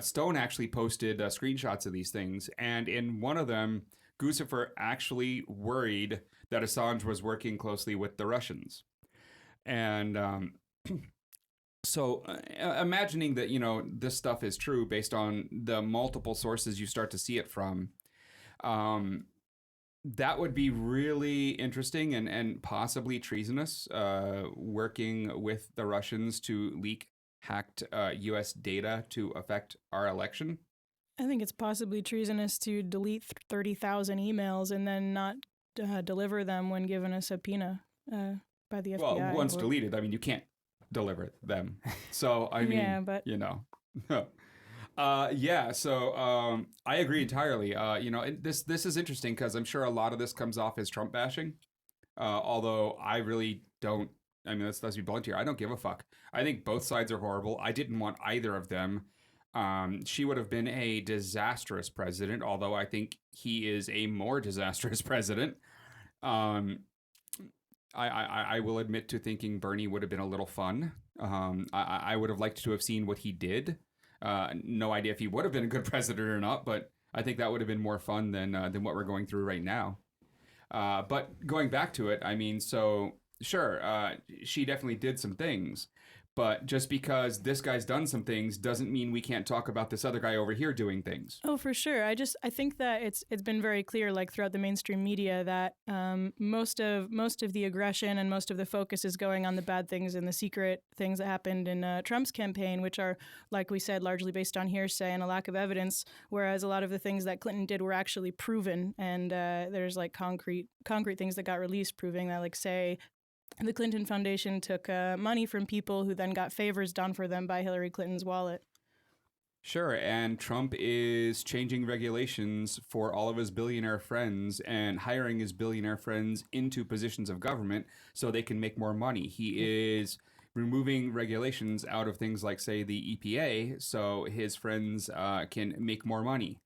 Stone actually posted screenshots of these things, and in one of them, Guccifer actually worried that Assange was working closely with the Russians, and so imagining that this stuff is true based on the multiple sources you start to see it from. That would be really interesting and possibly treasonous, working with the Russians to leak hacked U.S. data to affect our election. I think it's possibly treasonous to delete 30,000 emails and then not deliver them when given a subpoena by the FBI. Well, once deleted, I mean, you can't deliver them. So, I mean, yeah, but yeah, so I agree entirely. This is interesting because I'm sure a lot of this comes off as Trump bashing. Although I really don't. I mean, let's be blunt here. I don't give a fuck. I think both sides are horrible. I didn't want either of them. She would have been a disastrous president, although I think he is a more disastrous president. I will admit to thinking Bernie would have been a little fun. I would have liked to have seen what he did. No idea if he would have been a good president or not, but I think that would have been more fun than what we're going through right now. But going back to it, I mean, so sure, she definitely did some things, but just because this guy's done some things doesn't mean we can't talk about this other guy over here doing things. Oh, for sure. I think that it's been very clear, like throughout the mainstream media, that most of the aggression and most of the focus is going on the bad things and the secret things that happened in Trump's campaign, which are, like we said, largely based on hearsay and a lack of evidence. Whereas a lot of the things that Clinton did were actually proven, and there's like concrete things that got released proving that, like, say, the Clinton Foundation took money from people who then got favors done for them by Hillary Clinton's wallet. Sure, and Trump is changing regulations for all of his billionaire friends and hiring his billionaire friends into positions of government so they can make more money. He is removing regulations out of things like, say, the EPA so his friends can make more money.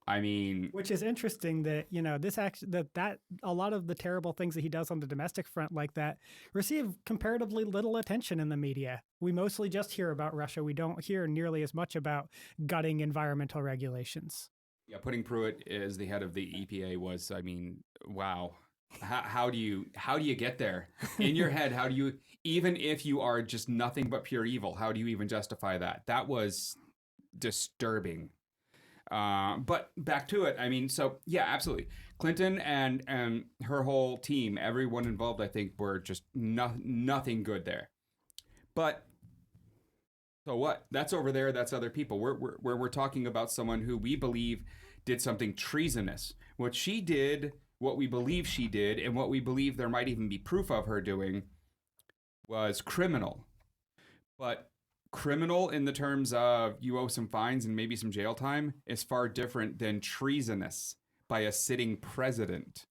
I mean, which is interesting that this that a lot of the terrible things that he does on the domestic front like that receive comparatively little attention in the media. We mostly just hear about Russia. We don't hear nearly as much about gutting environmental regulations. Yeah, putting Pruitt as the head of the EPA was, I mean, wow. How do you get there in your head? How do you, even if you are just nothing but pure evil, how do you even justify that? That was disturbing. But back to it. I mean, so yeah, absolutely. Clinton and her whole team, everyone involved, I think, were just nothing good there. But so what? That's over there. That's other people. We're talking about someone who we believe did something treasonous. What she did, what we believe she did, and what we believe there might even be proof of her doing was criminal. But criminal in the terms of you owe some fines and maybe some jail time is far different than treasonous by a sitting president.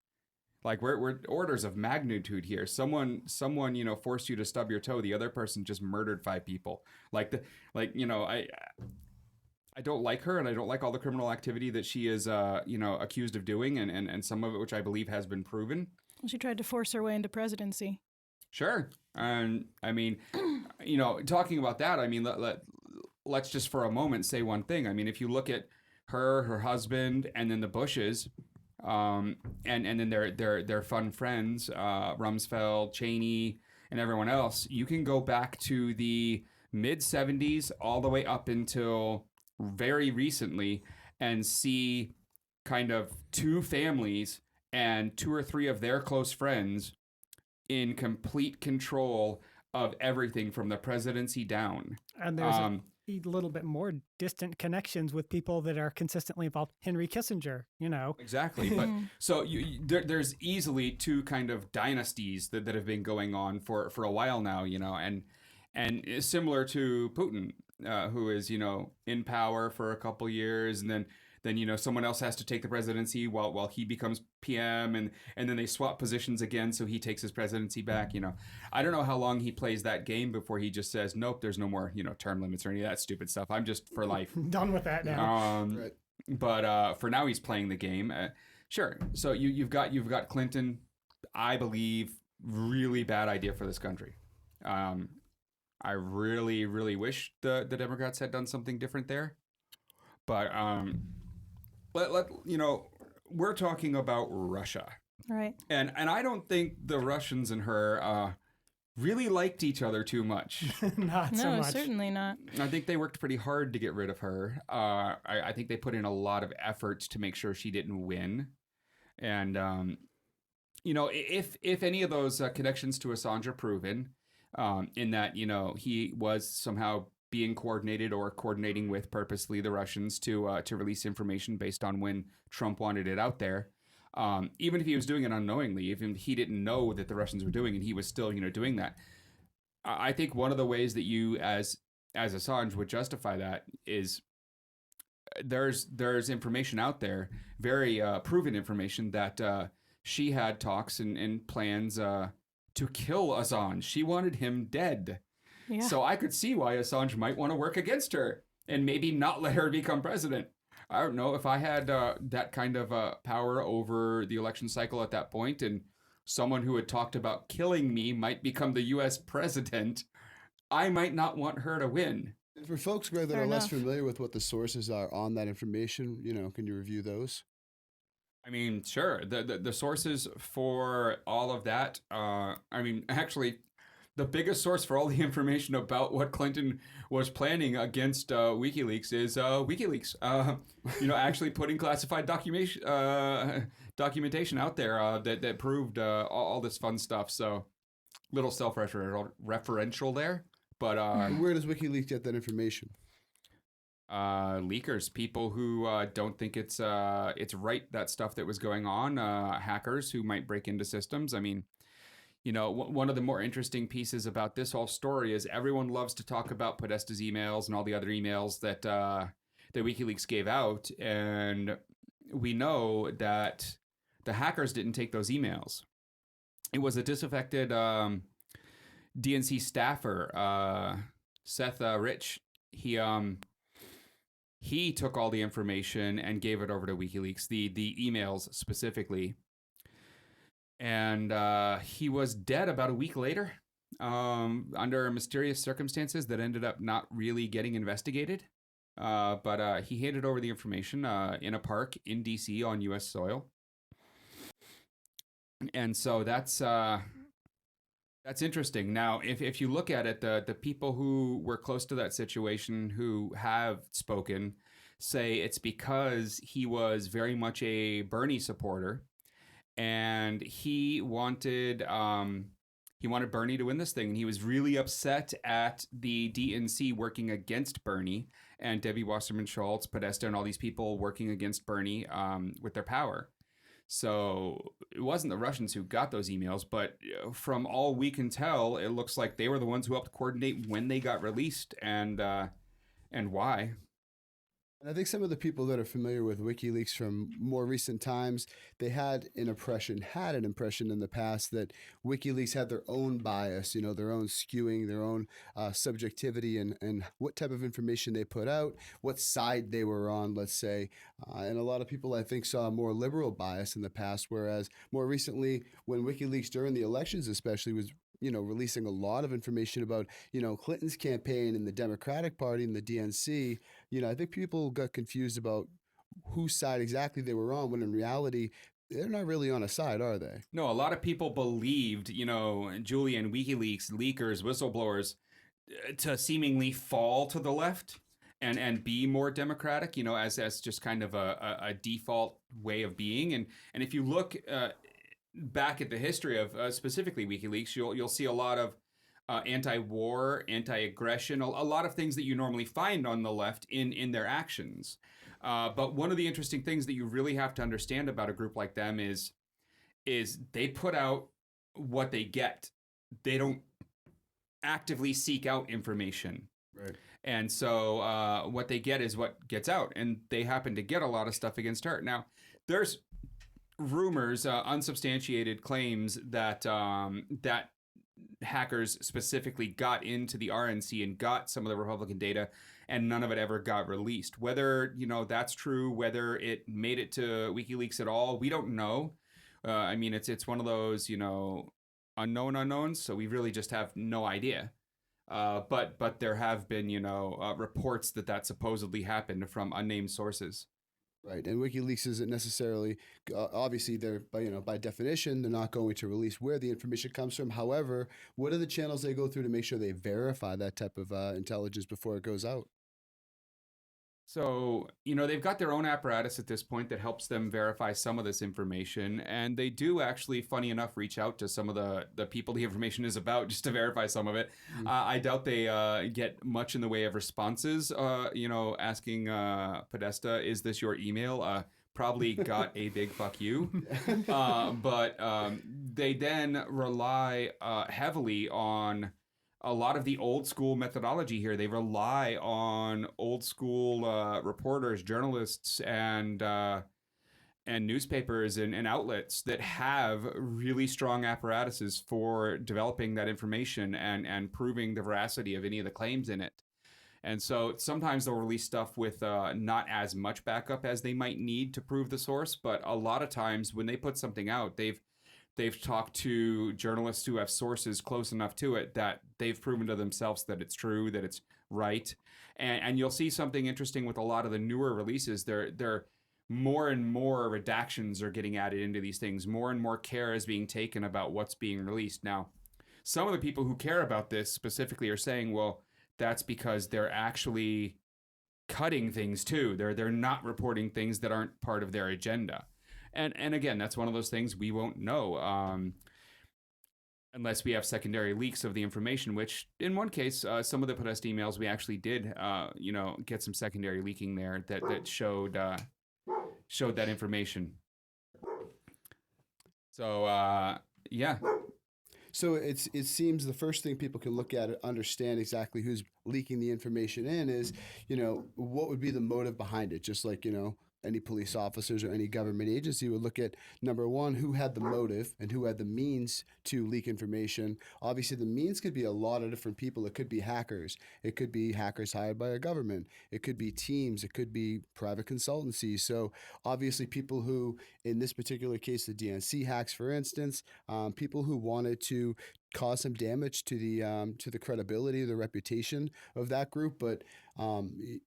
Like we're orders of magnitude here. Someone forced you to stub your toe. The other person just murdered 5 people. I don't like her, and I don't like all the criminal activity that she is accused of doing, and some of it which I believe has been proven. She tried to force her way into presidency. Sure. And I mean, talking about that, I mean, let's just for a moment say one thing. I mean, if you look at her husband, and then the Bushes, and then their fun friends, Rumsfeld, Cheney, and everyone else, you can go back to the mid-70s all the way up until very recently and see kind of 2 families and 2 or 3 of their close friends in complete control of everything from the presidency down. And there's a little bit more distant connections with people that are consistently involved. Henry Kissinger, Exactly. But so there's easily 2 kind of dynasties that have been going on for a while now, and similar to Putin, who is, in power for a couple years, and then someone else has to take the presidency while he becomes PM, and then they swap positions again, so he takes his presidency back. I don't know how long he plays that game before he just says, nope, there's no more term limits or any of that stupid stuff. I'm just for life. Done with that now. Right. but for now he's playing the game. Sure. So you've got Clinton. I believe really bad idea for this country. I really really wish the Democrats had done something different there. But let we're talking about Russia. Right. And I don't think the Russians and her really liked each other too much. Not so No, much. certainly not. I think they worked pretty hard to get rid of her. I think they put in a lot of effort to make sure she didn't win. And if any of those connections to Assange are proven, in that he was somehow being coordinated or coordinating with purposely the Russians to release information based on when Trump wanted it out there. Even if he was doing it unknowingly, even if he didn't know that the Russians were doing it, he was still, doing that. I think one of the ways that you, as Assange, would justify that is there's information out there, very proven information that she had talks and plans to kill Assange. She wanted him dead. Yeah. So I could see why Assange might want to work against her and maybe not let her become president. I don't know if I had that kind of power over the election cycle at that point, and someone who had talked about killing me might become the U.S. president, I might not want her to win. And for folks, Greg, that Fair are less enough. familiar with what the sources are on that information, can you review those? I mean, sure. The sources for all of that, actually, the biggest source for all the information about what Clinton was planning against WikiLeaks is WikiLeaks. Actually putting classified documentation out there that proved all this fun stuff. So, little self-referential there, but Where does WikiLeaks get that information? leakers, people who don't think it's right, that stuff that was going on, hackers who might break into systems. I mean, one of the more interesting pieces about this whole story is everyone loves to talk about Podesta's emails and all the other emails that WikiLeaks gave out, and we know that the hackers didn't take those emails. It was a disaffected DNC staffer, Seth Rich. He took all the information and gave it over to WikiLeaks, the emails specifically. And he was dead about a week later, under mysterious circumstances that ended up not really getting investigated. But he handed over the information in a park in DC on U.S. soil. And so that's interesting. Now, if you look at it, the people who were close to that situation who have spoken say it's because he was very much a Bernie supporter, and he wanted Bernie to win this thing, and he was really upset at the DNC working against Bernie and Debbie Wasserman Schultz, Podesta, and all these people working against Bernie with their power. So it wasn't the Russians who got those emails, but from all we can tell, it looks like they were the ones who helped coordinate when they got released and why. And I think some of the people that are familiar with WikiLeaks from more recent times, they had an impression in the past that WikiLeaks had their own bias, their own skewing, their own subjectivity and what type of information they put out, what side they were on, let's say. And a lot of people, I think, saw a more liberal bias in the past, whereas more recently, when WikiLeaks during the elections especially was releasing a lot of information about, Clinton's campaign and the Democratic Party and the DNC, I think people got confused about whose side exactly they were on, when in reality, they're not really on a side, are they? No, a lot of people believed, Julian, WikiLeaks, leakers, whistleblowers, to seemingly fall to the left and be more democratic, as just kind of a default way of being. And if you look back at the history of specifically WikiLeaks, you'll see a lot of anti-war, anti-aggression, a lot of things that you normally find on the left in their actions. But one of the interesting things that you really have to understand about a group like them is they put out what they get. They don't actively seek out information. Right. And so what they get is what gets out. And they happen to get a lot of stuff against her. Now, there's rumors, unsubstantiated claims that hackers specifically got into the RNC and got some of the Republican data, and none of it ever got released. Whether, that's true, whether it made it to WikiLeaks at all, we don't know. I mean, it's one of those, unknown unknowns, so we really just have no idea. But there have been, reports that supposedly happened from unnamed sources. Right, and WikiLeaks isn't necessarily, obviously, they're by definition, they're not going to release where the information comes from. However, what are the channels they go through to make sure they verify that type of intelligence before it goes out? So, they've got their own apparatus at this point that helps them verify some of this information. And they do actually, funny enough, reach out to some of the people the information is about just to verify some of it. I doubt they get much in the way of responses, asking Podesta, is this your email? Probably got a big fuck you. But they then rely heavily on a lot of the old school methodology here. They rely on old school reporters, journalists, and newspapers and outlets that have really strong apparatuses for developing that information and proving the veracity of any of the claims in it. And so sometimes they'll release stuff with not as much backup as they might need to prove the source, but a lot of times when they put something out, they've talked to journalists who have sources close enough to it that they've proven to themselves that it's true, that it's right. And you'll see something interesting with a lot of the newer releases. They're more and more redactions are getting added into these things. More and more care is being taken about what's being released. Now, some of the people who care about this specifically are saying, well, that's because they're actually cutting things too. They're not reporting things that aren't part of their agenda. And again, that's one of those things we won't know unless we have secondary leaks of the information, which in one case, some of the Podesta emails, we actually did, get some secondary leaking there that showed that information. So, yeah. So it seems the first thing people can look at and understand exactly who's leaking the information in is, what would be the motive behind it? Just like, any police officers or any government agency would look at, number one, who had the motive and who had the means to leak information. Obviously, the means could be a lot of different people. It could be hackers. It could be hackers hired by a government. It could be teams. It could be private consultancies. So obviously, people who, in this particular case, the DNC hacks, for instance, people who wanted to cause some damage to the credibility, the reputation of that group. But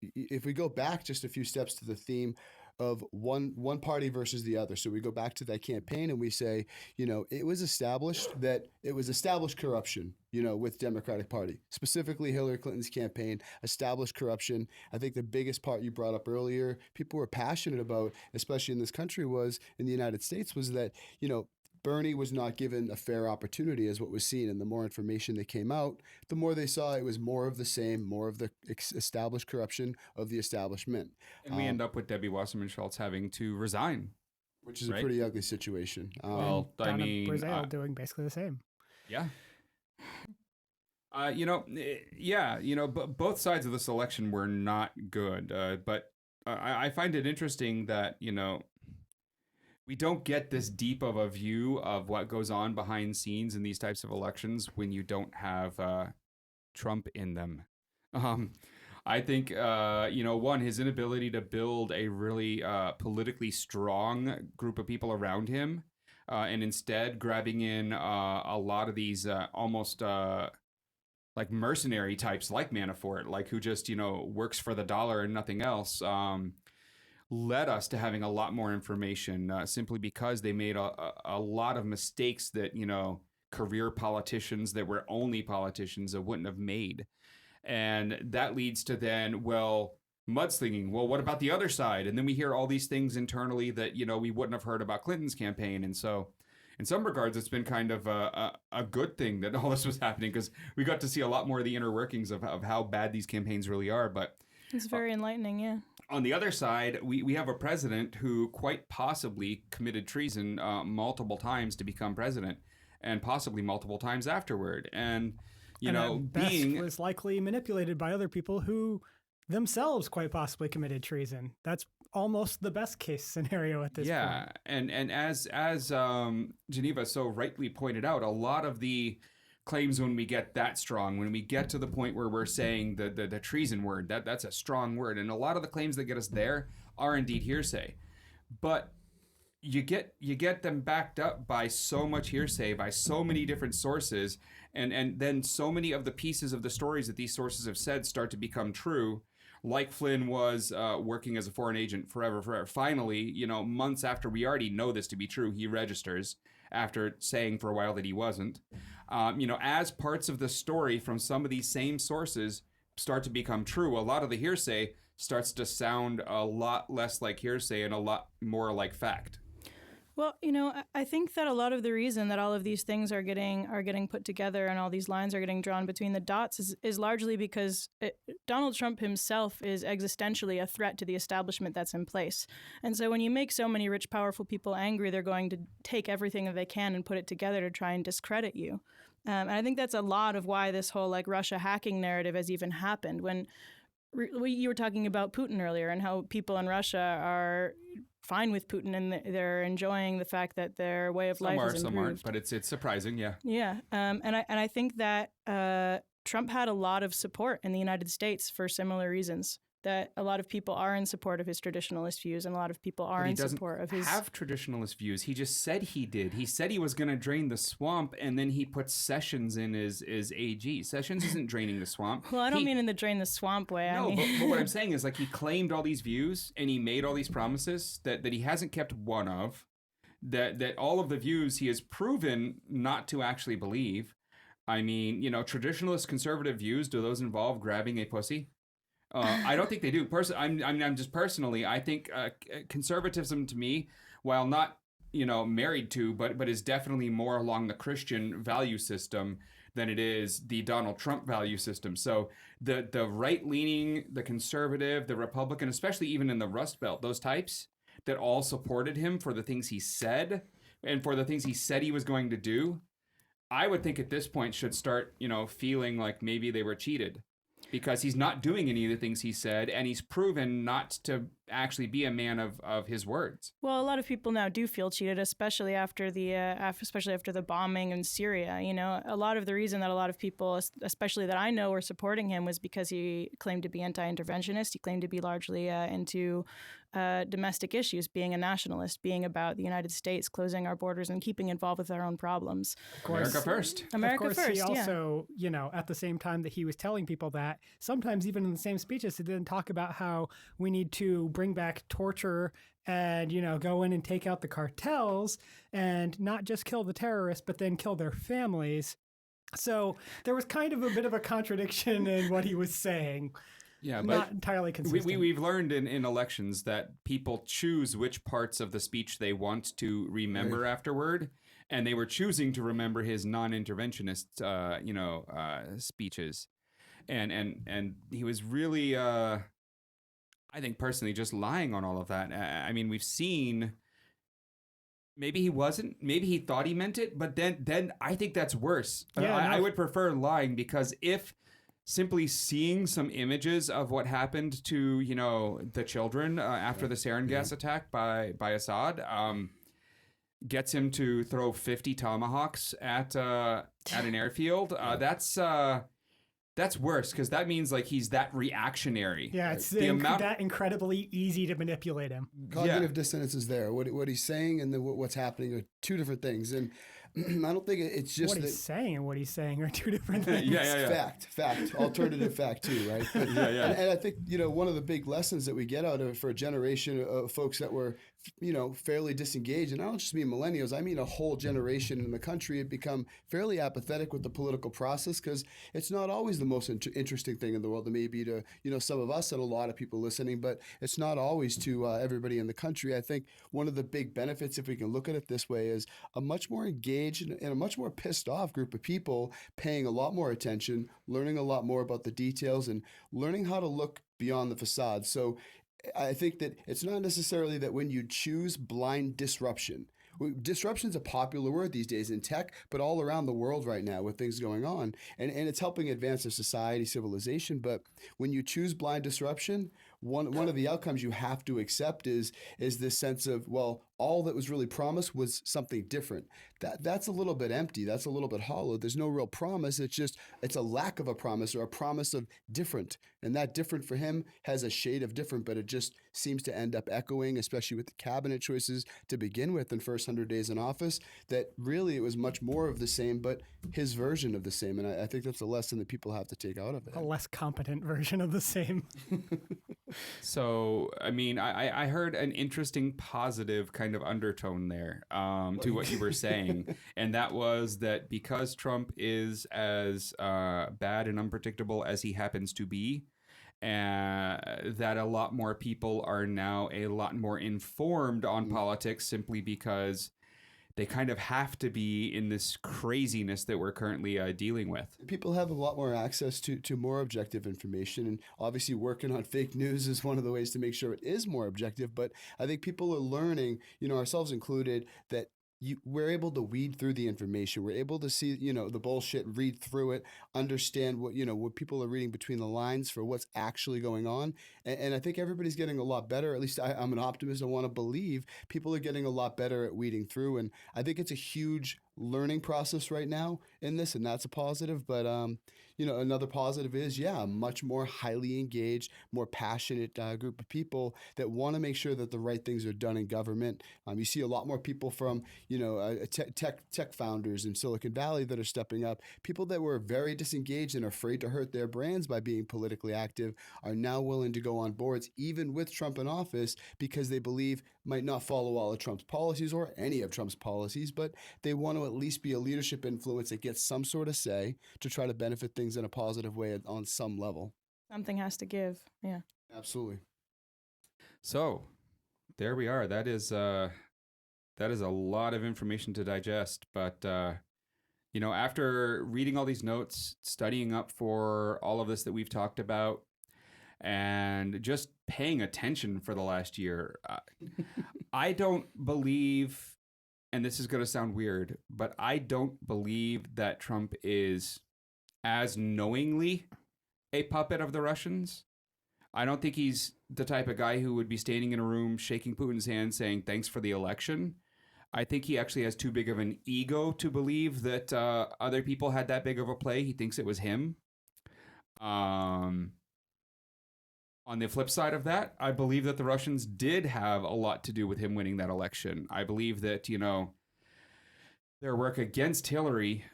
if we go back just a few steps to the theme of one party versus the other. So we go back to that campaign and we say, it was established corruption, with Democratic Party, specifically Hillary Clinton's campaign, established corruption. I think the biggest part you brought up earlier, people were passionate about, especially in this country, was in the United States, was that, Bernie was not given a fair opportunity as what was seen, and the more information that came out, the more they saw it was more of the same, more of the established corruption of the establishment. And we end up with Debbie Wasserman Schultz having to resign. Which is a pretty ugly situation. Well, I mean... Brazil doing basically the same. Yeah. Both sides of this election were not good, but I find it interesting that, we don't get this deep of a view of what goes on behind scenes in these types of elections when you don't have Trump in them. I think, one, his inability to build a really politically strong group of people around him, and instead grabbing in a lot of these almost like mercenary types like Manafort, like who just, works for the dollar and nothing else, led us to having a lot more information simply because they made a lot of mistakes that, career politicians that were only politicians wouldn't have made. And that leads to then, mudslinging. Well, what about the other side? And then we hear all these things internally that, we wouldn't have heard about Clinton's campaign. And so in some regards, it's been kind of a good thing that all this was happening because we got to see a lot more of the inner workings of how bad these campaigns really are. But it's very enlightening, yeah. On the other side, we have a president who quite possibly committed treason multiple times to become president, and possibly multiple times afterward. And was likely manipulated by other people who themselves quite possibly committed treason. That's almost the best case scenario at this point. Yeah, and as Geneva so rightly pointed out, a lot of the claims when we get that strong, when we get to the point where we're saying the treason word, that's a strong word. And a lot of the claims that get us there are indeed hearsay. But you get them backed up by so much hearsay, by so many different sources, and then so many of the pieces of the stories that these sources have said start to become true. Like Flynn was working as a foreign agent forever. Finally, months after we already know this to be true, he registers after saying for a while that he wasn't. As parts of the story from some of these same sources start to become true, a lot of the hearsay starts to sound a lot less like hearsay and a lot more like fact. Well, I think that a lot of the reason that all of these things are getting put together and all these lines are getting drawn between the dots is largely because Donald Trump himself is existentially a threat to the establishment that's in place. And so when you make so many rich, powerful people angry, they're going to take everything that they can and put it together to try and discredit you. And I think that's a lot of why this whole Russia hacking narrative has even happened. When you were talking about Putin earlier and how people in Russia are fine with Putin and they're enjoying the fact that their way of life is improved. Some aren't, but it's surprising, yeah. Yeah, and I think that Trump had a lot of support in the United States for similar reasons. That a lot of people are in support of his traditionalist views, and a lot of people are in support of his. He doesn't have traditionalist views. He just said he did. He said he was going to drain the swamp, and then he put Sessions in as AG. Sessions isn't draining the swamp. Well, I don't mean in the drain the swamp way. No, but what I'm saying is he claimed all these views, and he made all these promises that he hasn't kept one of. That all of the views he has proven not to actually believe. I mean, traditionalist conservative views, do those involve grabbing a pussy? I don't think they do. I'm just personally, I think conservatism to me, while not married to, but is definitely more along the Christian value system than it is the Donald Trump value system. So the right leaning, the conservative, the Republican, especially even in the Rust Belt, those types that all supported him for the things he said and for the things he said he was going to do, I would think at this point should start feeling like maybe they were cheated. Because he's not doing any of the things he said, and he's proven not to actually be a man of his words. Well, a lot of people now do feel cheated, especially after the bombing in Syria. A lot of the reason that a lot of people, especially that I know, were supporting him was because he claimed to be anti-interventionist. He claimed to be largely into domestic issues, being a nationalist, being about the United States, closing our borders and keeping involved with our own problems. Of course, America first. America of course, first, he also, at the same time that he was telling people that, sometimes even in the same speeches, he didn't talk about how we need to bring back torture and, go in and take out the cartels and not just kill the terrorists, but then kill their families. So there was kind of a bit of a contradiction in what he was saying. Yeah, but not entirely consistent. We've learned in elections that people choose which parts of the speech they want to remember afterward, and they were choosing to remember his non-interventionist, speeches, and he was really, I think personally, just lying on all of that. I mean, we've seen. Maybe he wasn't. Maybe he thought he meant it, but then I think that's worse. Yeah, I would prefer lying, because if simply seeing some images of what happened to, the children after the sarin gas attack by Assad gets him to throw 50 tomahawks at an airfield, that's worse, because that means he's that reactionary. Yeah, it's that incredibly easy to manipulate him. Cognitive dissonance is there. What he's saying and what's happening are two different things. And I don't think it's just what he's saying and what he's saying are two different things. Yeah. Fact, alternative fact too, right? But, and I think one of the big lessons that we get out of it for a generation of folks that were fairly disengaged, and I don't just mean millennials, I mean a whole generation in the country had become fairly apathetic with the political process, because it's not always the most interesting thing in the world. It may be to some of us and a lot of people listening, but it's not always to everybody in the country. I think one of the big benefits, if we can look at it this way, is a much more engaged and a much more pissed off group of people paying a lot more attention, learning a lot more about the details, and learning how to look beyond the facade. So I think that it's not necessarily that when you choose blind disruption. Disruption is a popular word these days in tech, but all around the world right now with things going on. And it's helping advance our society, civilization. But when you choose blind disruption, one of the outcomes you have to accept is this sense of, well, all that was really promised was something different. That's a little bit empty. That's a little bit hollow. There's no real promise. It's a lack of a promise, or a promise of different. And that different for him has a shade of different, but it just seems to end up echoing, especially with the cabinet choices to begin with in first 100 days in office, that really it was much more of the same, but his version of the same. And I think that's a lesson that people have to take out of it. A less competent version of the same. So, I mean, I heard an interesting positive kind of undertone there to what you were saying. And that was that because Trump is as bad and unpredictable as he happens to be, that a lot more people are now a lot more informed on politics simply because they kind of have to be in this craziness that we're currently dealing with. People have a lot more access to more objective information, and obviously working on fake news is one of the ways to make sure it is more objective. But I think people are learning, ourselves included, that we're able to weed through the information. We're able to see, the bullshit, read through it, understand what people are reading between the lines for what's actually going on. And I think everybody's getting a lot better. At least I'm an optimist. I want to believe people are getting a lot better at weeding through. And I think it's a huge learning process right now in this, and that's a positive. But another positive is, a much more highly engaged, more passionate group of people that want to make sure that the right things are done in government. You see a lot more people from tech founders in Silicon Valley that are stepping up. People that were very disengaged and afraid to hurt their brands by being politically active are now willing to go on boards, even with Trump in office, because they believe might not follow all of Trump's policies or any of Trump's policies, but they want to at least be a leadership influence that gets some sort of say to try to benefit things in a positive way on some level. Something has to give. Yeah. Absolutely. So there we are. That is a lot of information to digest. But, after reading all these notes, studying up for all of this that we've talked about, and just paying attention for the last year, I don't believe, and this is going to sound weird, but I don't believe that Trump is as knowingly a puppet of the Russians. I don't think he's the type of guy who would be standing in a room shaking Putin's hand saying thanks for the election. I think he actually has too big of an ego to believe that other people had that big of a play. He thinks it was him. On the flip side of that, I believe that the Russians did have a lot to do with him winning that election. I believe that, their work against Hillary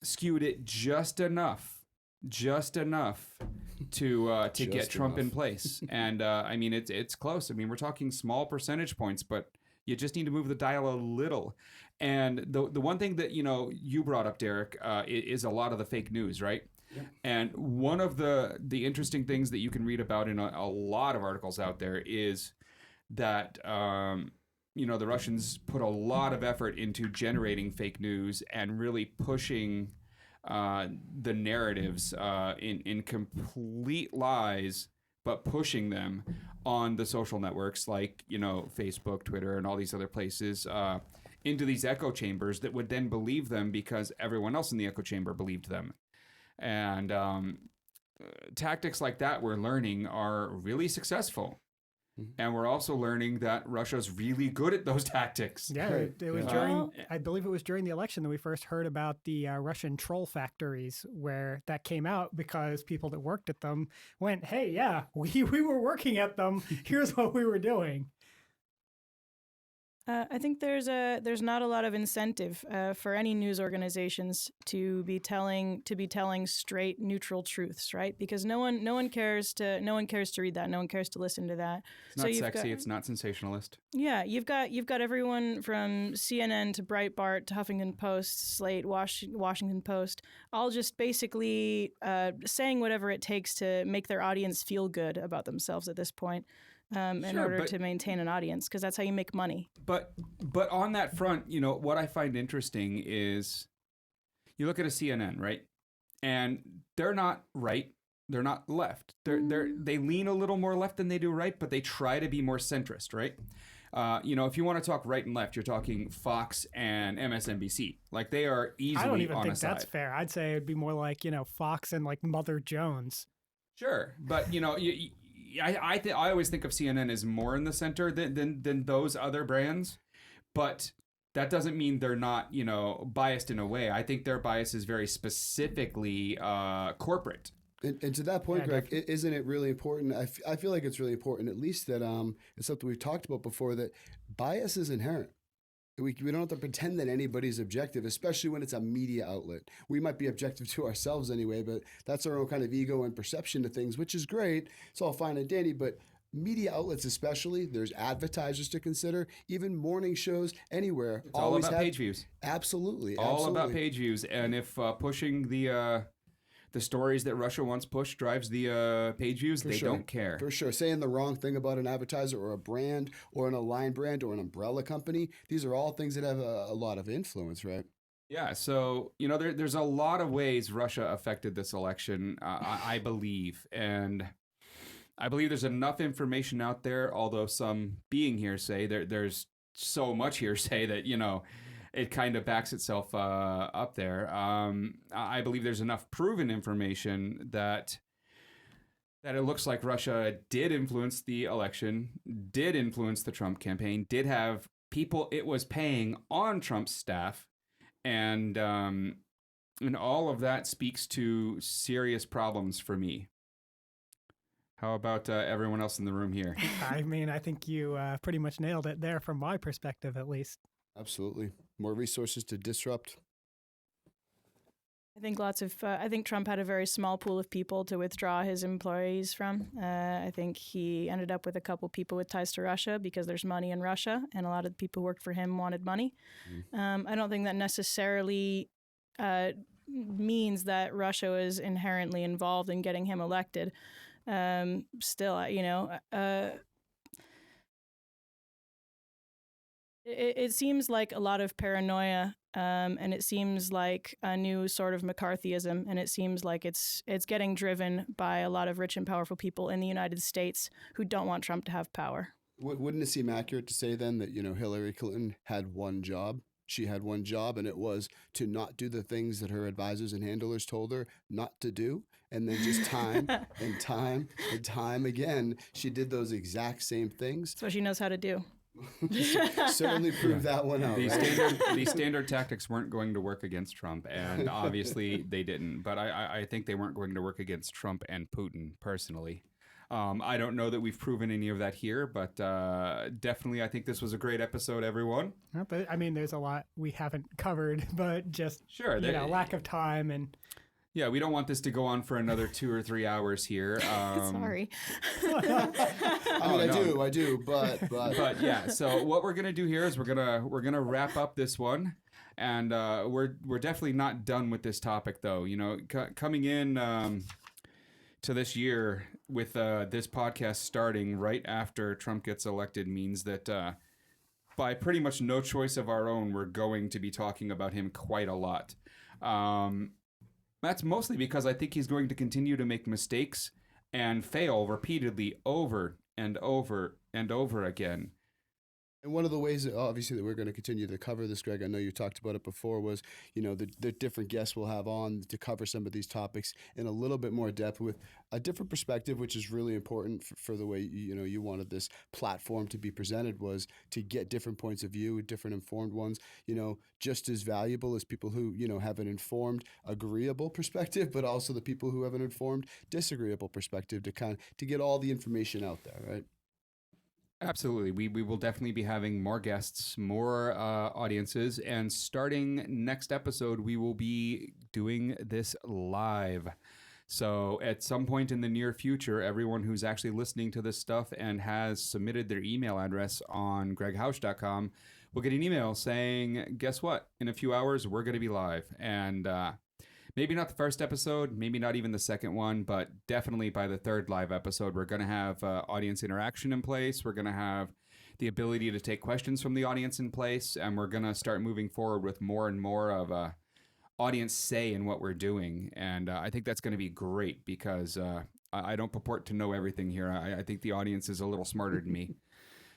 skewed it just enough to get Trump in place. And it's close. We're talking small percentage points, but you just need to move the dial a little. And the one thing that you brought up, Derek, is a lot of the fake news, right? Yeah. And one of the interesting things that you can read about in a lot of articles out there is that the Russians put a lot of effort into generating fake news and really pushing the narratives in complete lies, but pushing them on the social networks like, Facebook, Twitter, and all these other places into these echo chambers that would then believe them because everyone else in the echo chamber believed them. And tactics like that we're learning are really successful. And we're also learning that Russia's really good at those tactics. Yeah, it was I believe it was during the election that we first heard about the Russian troll factories, where that came out because people that worked at them went, hey, yeah, we were working at them. Here's what we were doing. I think there's not a lot of incentive for any news organizations to be telling straight, neutral truths, right? Because no one cares to read that. No one cares to listen to that. It's not sexy. It's not sensationalist. Yeah, you've got everyone from CNN to Breitbart to Huffington Post, Slate, Washington Post, all just basically saying whatever it takes to make their audience feel good about themselves at this point. In order to maintain an audience, because that's how you make money. But on that front, what I find interesting is you look at a CNN, right? And they're not right. They're not left. They lean a little more left than they do right, but they try to be more centrist, right? If you want to talk right and left, you're talking Fox and MSNBC. Like, they are easily I don't even on think a side. That's fair. I'd say it'd be more like, Fox and like Mother Jones. Sure. But, I always think of CNN as more in the center than those other brands, but that doesn't mean they're not, biased in a way. I think their bias is very specifically corporate. And to that point, Yeah, Greg, isn't it really important? I feel like it's really important, at least that it's something we've talked about before, that bias is inherent. We don't have to pretend that anybody's objective, especially when it's a media outlet. We might be objective to ourselves anyway, but that's our own kind of ego and perception to things, which is great. It's all fine and dandy, but media outlets especially, there's advertisers to consider, even morning shows, anywhere. It's all about page views. Absolutely. All about page views. And if pushing the stories that Russia wants pushed drives the page views, they don't care. For sure. Saying the wrong thing about an advertiser or a brand or an aligned brand or an umbrella company, these are all things that have a lot of influence, right? Yeah, so, there's a lot of ways Russia affected this election, I believe. And I believe there's enough information out there, although some being hearsay, there's so much hearsay that, it kind of backs itself up there. I believe there's enough proven information that it looks like Russia did influence the election, did influence the Trump campaign, did have people it was paying on Trump's staff, and all of that speaks to serious problems for me. How about everyone else in the room here? I mean, I think you pretty much nailed it there from my perspective, at least. Absolutely. More resources to disrupt. I think I think Trump had a very small pool of people to withdraw his employees from. I think he ended up with a couple people with ties to Russia because there's money in Russia, and a lot of the people who worked for him wanted money. I don't think that necessarily means that Russia was inherently involved in getting him elected. Still, it seems like a lot of paranoia, and it seems like a new sort of McCarthyism, and it seems like it's getting driven by a lot of rich and powerful people in the United States who don't want Trump to have power. Wouldn't it seem accurate to say then that, Hillary Clinton had one job? She had one job, and it was to not do the things that her advisors and handlers told her not to do. And then just time and time and time again, she did those exact same things. That's what she knows how to do. Certainly proved that one out. The standard tactics weren't going to work against Trump, and obviously they didn't. But I think they weren't going to work against Trump and Putin personally. I don't know that we've proven any of that here, but definitely I think this was a great episode, everyone. But I mean, there's a lot we haven't covered, but just lack of time and. Yeah, we don't want this to go on for another 2 or 3 hours here. Sorry. I do, but yeah. So what we're gonna do here is we're gonna wrap up this one, and we're definitely not done with this topic though. Coming in to this year with this podcast starting right after Trump gets elected means that by pretty much no choice of our own, we're going to be talking about him quite a lot. That's mostly because I think he's going to continue to make mistakes and fail repeatedly over and over and over again. And one of the ways that obviously that we're going to continue to cover this, Greg, I know you talked about it before, was, the different guests we'll have on to cover some of these topics in a little bit more depth with a different perspective, which is really important for the way, you wanted this platform to be presented, was to get different points of view, different informed ones, just as valuable as people who, have an informed, agreeable perspective, but also the people who have an informed, disagreeable perspective to get all the information out there, right? Absolutely. We will definitely be having more guests, more audiences, and starting next episode, we will be doing this live. So at some point in the near future, everyone who's actually listening to this stuff and has submitted their email address on GreggHoush.com will get an email saying, guess what? In a few hours, we're going to be live. And maybe not the first episode, maybe not even the second one, but definitely by the third live episode, we're going to have audience interaction in place. We're going to have the ability to take questions from the audience in place, and we're going to start moving forward with more and more of audience say in what we're doing. And I think that's going to be great because I don't purport to know everything here. I think the audience is a little smarter than me.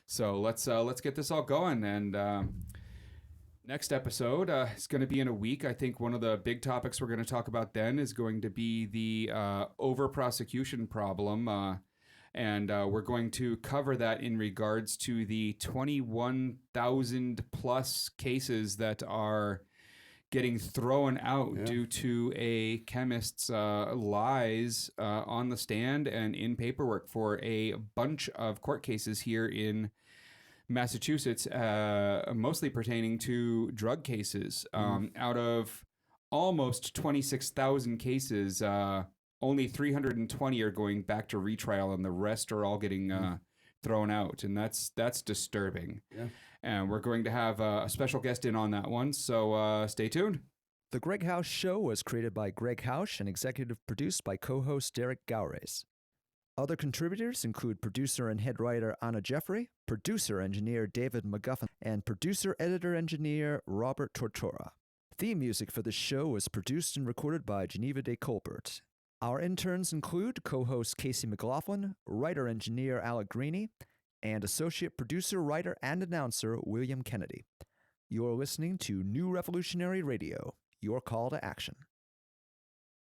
So let's get this all going. And next episode is going to be in a week. I think one of the big topics we're going to talk about then is going to be the over-prosecution problem. And we're going to cover that in regards to the 21,000 plus cases that are getting thrown out due to a chemist's lies on the stand and in paperwork for a bunch of court cases here in Massachusetts, mostly pertaining to drug cases. Out of almost 26,000 cases, only 320 are going back to retrial, and the rest are all getting thrown out, and that's disturbing. Yeah. And we're going to have a special guest in on that one, so stay tuned. The GreggHoush Show was created by GreggHoush and executive produced by co-host Derek Gowrays. Other contributors include producer and head writer Anna Jeffrey, producer-engineer David McGuffin, and producer-editor-engineer Robert Tortora. Theme music for the show was produced and recorded by Geneva de Colbert. Our interns include co-host Casey McLaughlin, writer-engineer Alec Greeny, and associate producer, writer, and announcer William Kennedy. You're listening to New Revolutionary Radio, your call to action.